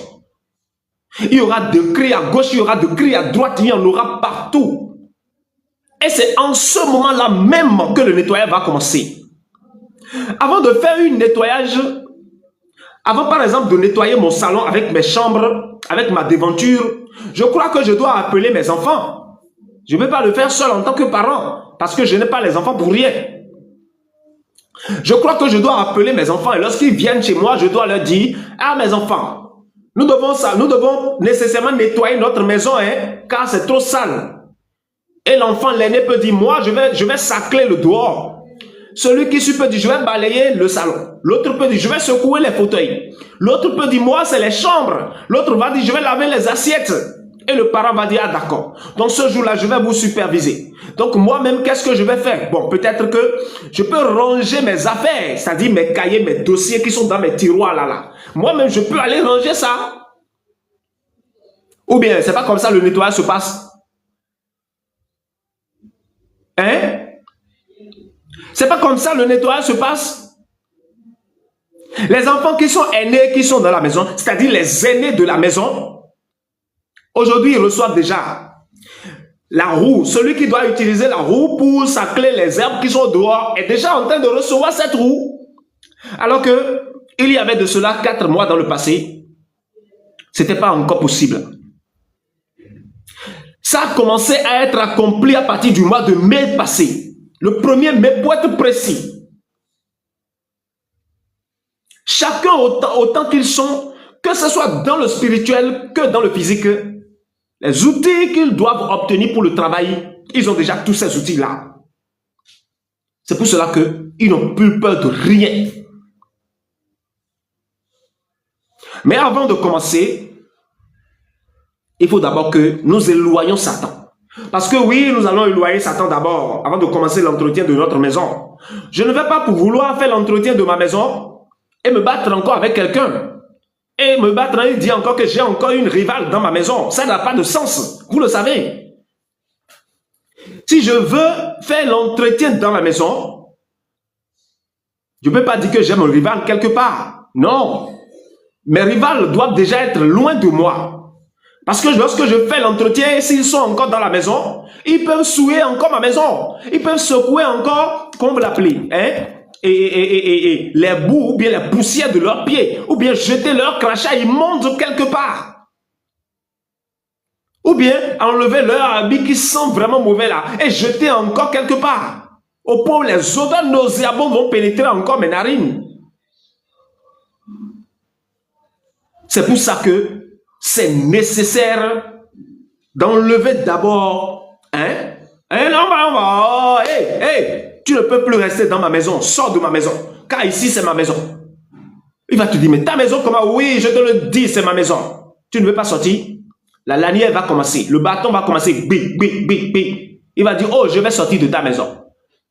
Il y aura de cris à gauche, il y aura de cris à droite, il y en aura partout. Et c'est en ce moment-là même que le nettoyage va commencer. Avant de faire un nettoyage, avant par exemple de nettoyer mon salon avec mes chambres, avec ma devanture, je crois que je dois appeler mes enfants. Je ne peux pas le faire seul en tant que parent, parce que je n'ai pas les enfants pour rien. Je crois que je dois appeler mes enfants et lorsqu'ils viennent chez moi, je dois leur dire, ah mes enfants, nous devons nécessairement nettoyer notre maison, car c'est trop sale. Et l'enfant, l'aîné peut dire, moi je vais sacler le dehors. Celui qui suit peut dire, je vais balayer le salon. L'autre peut dire, je vais secouer les fauteuils. L'autre peut dire, moi c'est les chambres. L'autre va dire, je vais laver les assiettes. Et le parent va dire, ah d'accord. Donc ce jour-là, je vais vous superviser. Donc moi-même, qu'est-ce que je vais faire? Bon, peut-être que je peux ranger mes affaires, c'est-à-dire mes cahiers, mes dossiers qui sont dans mes tiroirs là. Moi-même, je peux aller ranger ça. Ou bien, c'est pas comme ça le nettoyage se passe. C'est pas comme ça le nettoyage se passe. Les enfants qui sont aînés, qui sont dans la maison, c'est-à-dire les aînés de la maison, aujourd'hui, ils reçoivent déjà la roue. Celui qui doit utiliser la roue pour sacler les herbes qui sont dehors est déjà en train de recevoir cette roue. Alors que il y avait de cela 4 mois dans le passé, ce n'était pas encore possible. Ça a commencé à être accompli à partir du mois de mai passé. Le 1er mai, pour être précis. Chacun autant qu'ils sont, que ce soit dans le spirituel que dans le physique, les outils qu'ils doivent obtenir pour le travail, ils ont déjà tous ces outils-là. C'est pour cela qu'ils n'ont plus peur de rien. Mais avant de commencer, il faut d'abord que nous éloignions Satan. Parce que oui, nous allons éloigner Satan d'abord, avant de commencer l'entretien de notre maison. Je ne vais pas pour vouloir faire l'entretien de ma maison et me battre encore avec quelqu'un. Et me battre et dire encore que j'ai encore une rivale dans ma maison. Ça n'a pas de sens, vous le savez. Si je veux faire l'entretien dans ma maison, je ne peux pas dire que j'ai mon rival quelque part. Non. Mes rivales doivent déjà être loin de moi. Parce que lorsque je fais l'entretien, s'ils sont encore dans la maison, ils peuvent souiller encore ma maison. Ils peuvent secouer encore, comment vous l'appelez, et les bouts ou bien les poussières de leurs pieds, ou bien jeter leur crachat immonde quelque part. Ou bien enlever leur habit qui sent vraiment mauvais là, et jeter encore quelque part. Au point où les odeurs nauséabondes vont pénétrer encore mes narines. C'est pour ça que c'est nécessaire d'enlever d'abord, tu ne peux plus rester dans ma maison, sors de ma maison, car ici c'est ma maison. Il va te dire, mais ta maison comment? Oui, je te le dis, c'est ma maison. Tu ne veux pas sortir? La lanière va commencer, le bâton va commencer, bic, bic, bic, bic. Il va dire, oh, je vais sortir de ta maison.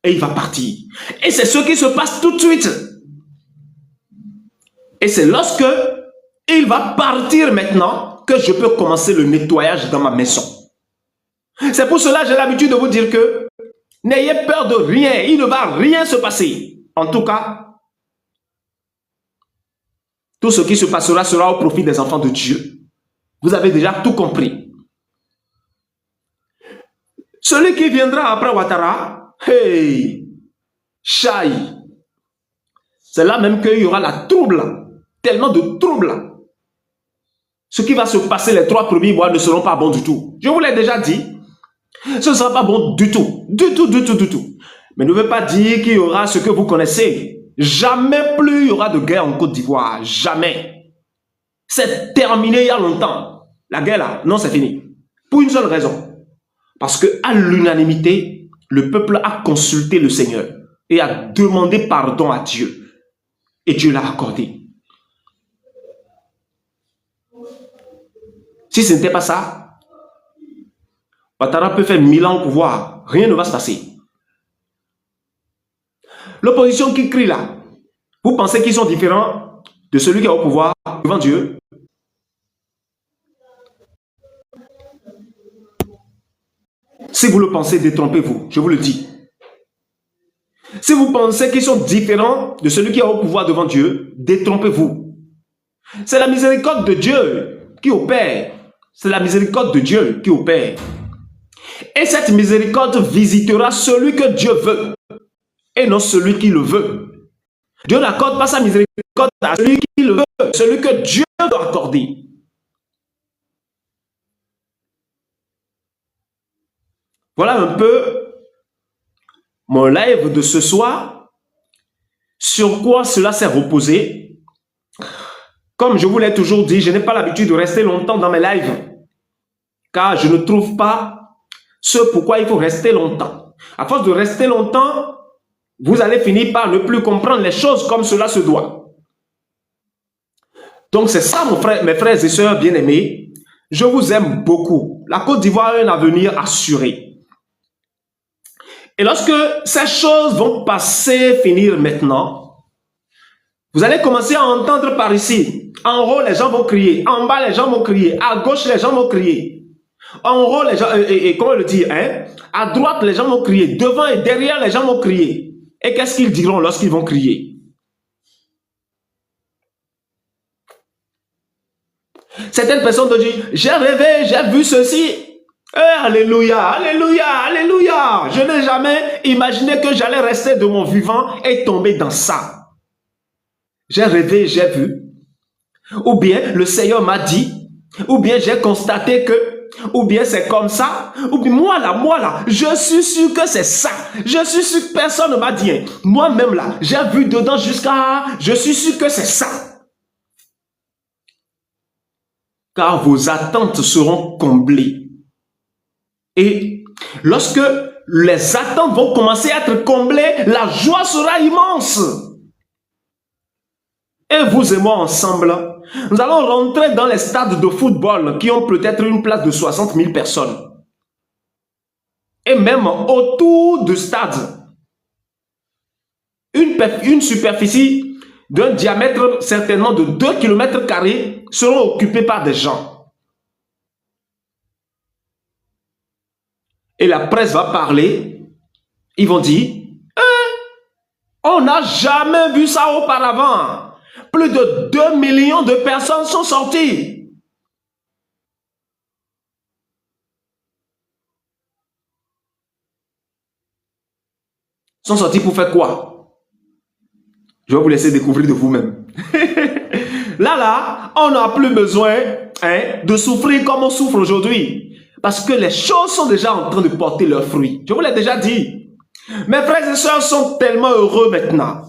Et il va partir. Et c'est ce qui se passe tout de suite. Et c'est lorsque il va partir maintenant que je peux commencer le nettoyage dans ma maison. C'est pour cela que j'ai l'habitude de vous dire que n'ayez peur de rien, il ne va rien se passer. En tout cas, tout ce qui se passera sera au profit des enfants de Dieu. Vous avez déjà tout compris. Celui qui viendra après Ouattara, hey, Chai, c'est là même qu'il y aura la trouble, tellement de trouble. Ce qui va se passer les 3 premiers mois ne seront pas bons du tout. Je vous l'ai déjà dit, ce ne sera pas bon du tout, du tout. Mais ne veut pas dire qu'il y aura ce que vous connaissez. Jamais plus il y aura de guerre en Côte d'Ivoire, jamais. C'est terminé il y a longtemps. La guerre là, non, c'est fini. Pour une seule raison. Parce qu'à l'unanimité, le peuple a consulté le Seigneur et a demandé pardon à Dieu. Et Dieu l'a accordé. Si ce n'était pas ça, Ouattara peut faire 1000 ans au pouvoir. Rien ne va se passer. L'opposition qui crie là, vous pensez qu'ils sont différents de celui qui est au pouvoir devant Dieu? Si vous le pensez, détrompez-vous, je vous le dis. Si vous pensez qu'ils sont différents de celui qui est au pouvoir devant Dieu, détrompez-vous. C'est la miséricorde de Dieu qui opère. C'est la miséricorde de Dieu qui opère. Et cette miséricorde visitera celui que Dieu veut et non celui qui le veut. Dieu n'accorde pas sa miséricorde à celui qui le veut, celui que Dieu doit accorder. Voilà un peu mon live de ce soir. Sur quoi cela s'est reposé? Comme je vous l'ai toujours dit, je n'ai pas l'habitude de rester longtemps dans mes lives. Car je ne trouve pas ce pourquoi il faut rester longtemps. À force de rester longtemps, vous allez finir par ne plus comprendre les choses comme cela se doit. Donc c'est ça, mes frères et sœurs bien-aimés. Je vous aime beaucoup. La Côte d'Ivoire a un avenir assuré. Et lorsque ces choses vont passer, finir maintenant, vous allez commencer à entendre par ici. En haut, les gens vont crier. En bas, les gens vont crier. À gauche, les gens vont crier. En haut, les gens, comment le dire, hein? À droite, les gens vont crier. Devant et derrière, les gens vont crier. Et qu'est-ce qu'ils diront lorsqu'ils vont crier? Certaines personnes te disent, j'ai rêvé, j'ai vu ceci. Alléluia, alléluia, alléluia. Je n'ai jamais imaginé que j'allais rester de mon vivant et tomber dans ça. J'ai rêvé, j'ai vu. Ou bien le Seigneur m'a dit. Ou bien j'ai constaté que. Ou bien c'est comme ça. Ou bien moi là, je suis sûr que c'est ça. Je suis sûr que personne ne m'a dit. Moi-même là, j'ai vu dedans jusqu'à. Je suis sûr que c'est ça. Car vos attentes seront comblées. Et lorsque les attentes vont commencer à être comblées, la joie sera immense. Et vous et moi ensemble, nous allons rentrer dans les stades de football qui ont peut-être une place de 60 000 personnes. Et même autour du stade, une superficie d'un diamètre certainement de 2 km² seront occupées par des gens. Et la presse va parler, ils vont dire, on n'a jamais vu ça auparavant. Plus de 2 millions de personnes sont sorties. Sont sortis pour faire quoi? Je vais vous laisser découvrir de vous-même. Là, on n'a plus besoin de souffrir comme on souffre aujourd'hui. Parce que les choses sont déjà en train de porter leurs fruits. Je vous l'ai déjà dit. Mes frères et sœurs sont tellement heureux maintenant.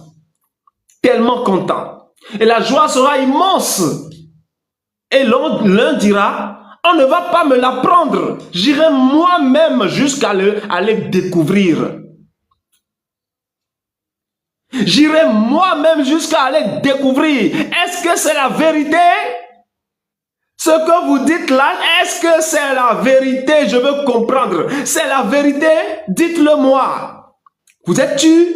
Tellement contents. Et la joie sera immense. Et l'un dira, on ne va pas me l'apprendre. J'irai moi-même jusqu'à aller découvrir. J'irai moi-même jusqu'à aller découvrir. Est-ce que c'est la vérité? Ce que vous dites là, est-ce que c'est la vérité? Je veux comprendre. C'est la vérité? Dites-le moi. Vous êtes sûr?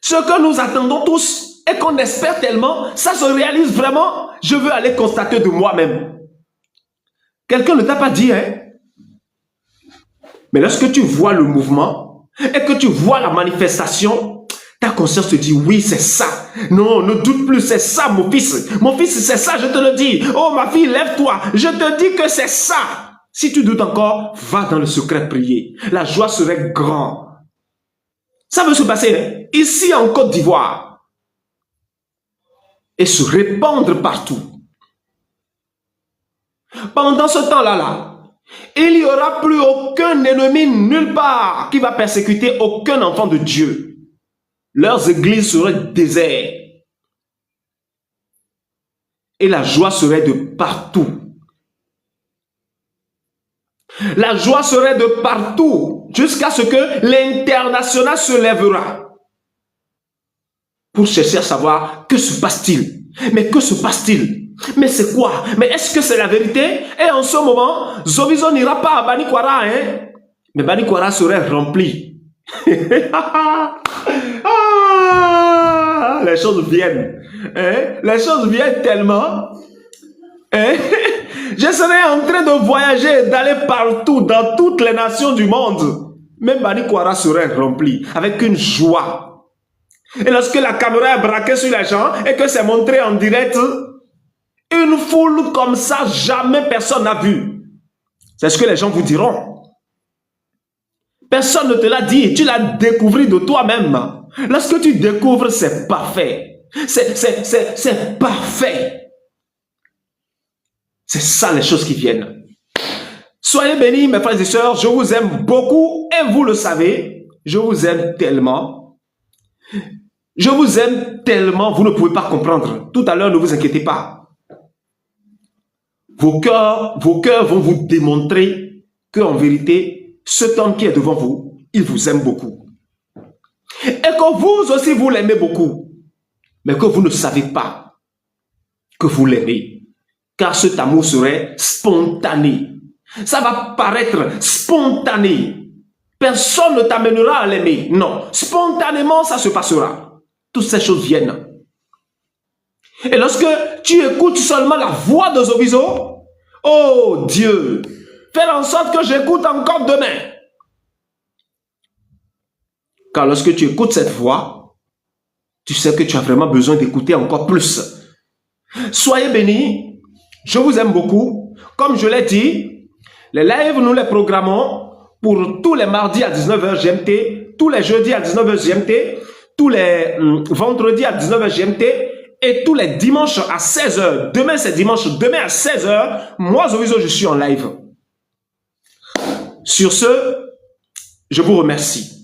Ce que nous attendons tous, et qu'on espère tellement, ça se réalise vraiment, je veux aller constater de moi-même. Quelqu'un ne t'a pas dit, hein? Mais lorsque tu vois le mouvement et que tu vois la manifestation, ta conscience te dit, oui, c'est ça. Non, ne doute plus, c'est ça, mon fils. Mon fils, c'est ça, je te le dis. Oh, ma fille, lève-toi. Je te dis que c'est ça. Si tu doutes encore, va dans le secret prier. La joie serait grande. Ça veut se passer ici en Côte d'Ivoire et se répandre partout. Pendant ce temps-là, il n'y aura plus aucun ennemi nulle part qui va persécuter aucun enfant de Dieu. Leurs églises seraient désertes. Et la joie serait de partout. La joie serait de partout jusqu'à ce que l'international se lèvera pour chercher à savoir que se passe-t-il. Mais que se passe-t-il? Mais c'est quoi? Mais est-ce que c'est la vérité? Et en ce moment, Zovizo n'ira pas à Banikwara, hein? Mais Banikwara serait rempli. Les choses viennent. Hein? Les choses viennent tellement. Hein? Je serai en train de voyager, d'aller partout, dans toutes les nations du monde. Même Banikwara serait rempli avec une joie. Et lorsque la caméra est braquée sur les gens et que c'est montré en direct, une foule comme ça, jamais personne n'a vu. C'est ce que les gens vous diront. Personne ne te l'a dit, tu l'as découvert de toi-même. Lorsque tu découvres, c'est parfait. C'est parfait. C'est ça les choses qui viennent. Soyez bénis, mes frères et sœurs, je vous aime beaucoup et vous le savez, je vous aime tellement. Je vous aime tellement, vous ne pouvez pas comprendre. Tout à l'heure, ne vous inquiétez pas. Vos cœurs vont vous démontrer qu'en vérité, cet homme qui est devant vous, il vous aime beaucoup. Et que vous aussi, vous l'aimez beaucoup. Mais que vous ne savez pas que vous l'aimez. Car cet amour serait spontané. Ça va paraître spontané. Personne ne t'amènera à l'aimer. Non, spontanément, ça se passera. Toutes ces choses viennent. Et lorsque tu écoutes seulement la voix de Zovizo, oh Dieu, fais en sorte que j'écoute encore demain. Car lorsque tu écoutes cette voix, tu sais que tu as vraiment besoin d'écouter encore plus. Soyez bénis, je vous aime beaucoup. Comme je l'ai dit, les lives, nous les programmons pour tous les mardis à 19h GMT, tous les jeudis à 19h GMT, tous les vendredis à 19h GMT, et tous les dimanches à 16h. Demain, c'est dimanche. Demain à 16h, moi, Zovizo, je suis en live. Sur ce, je vous remercie.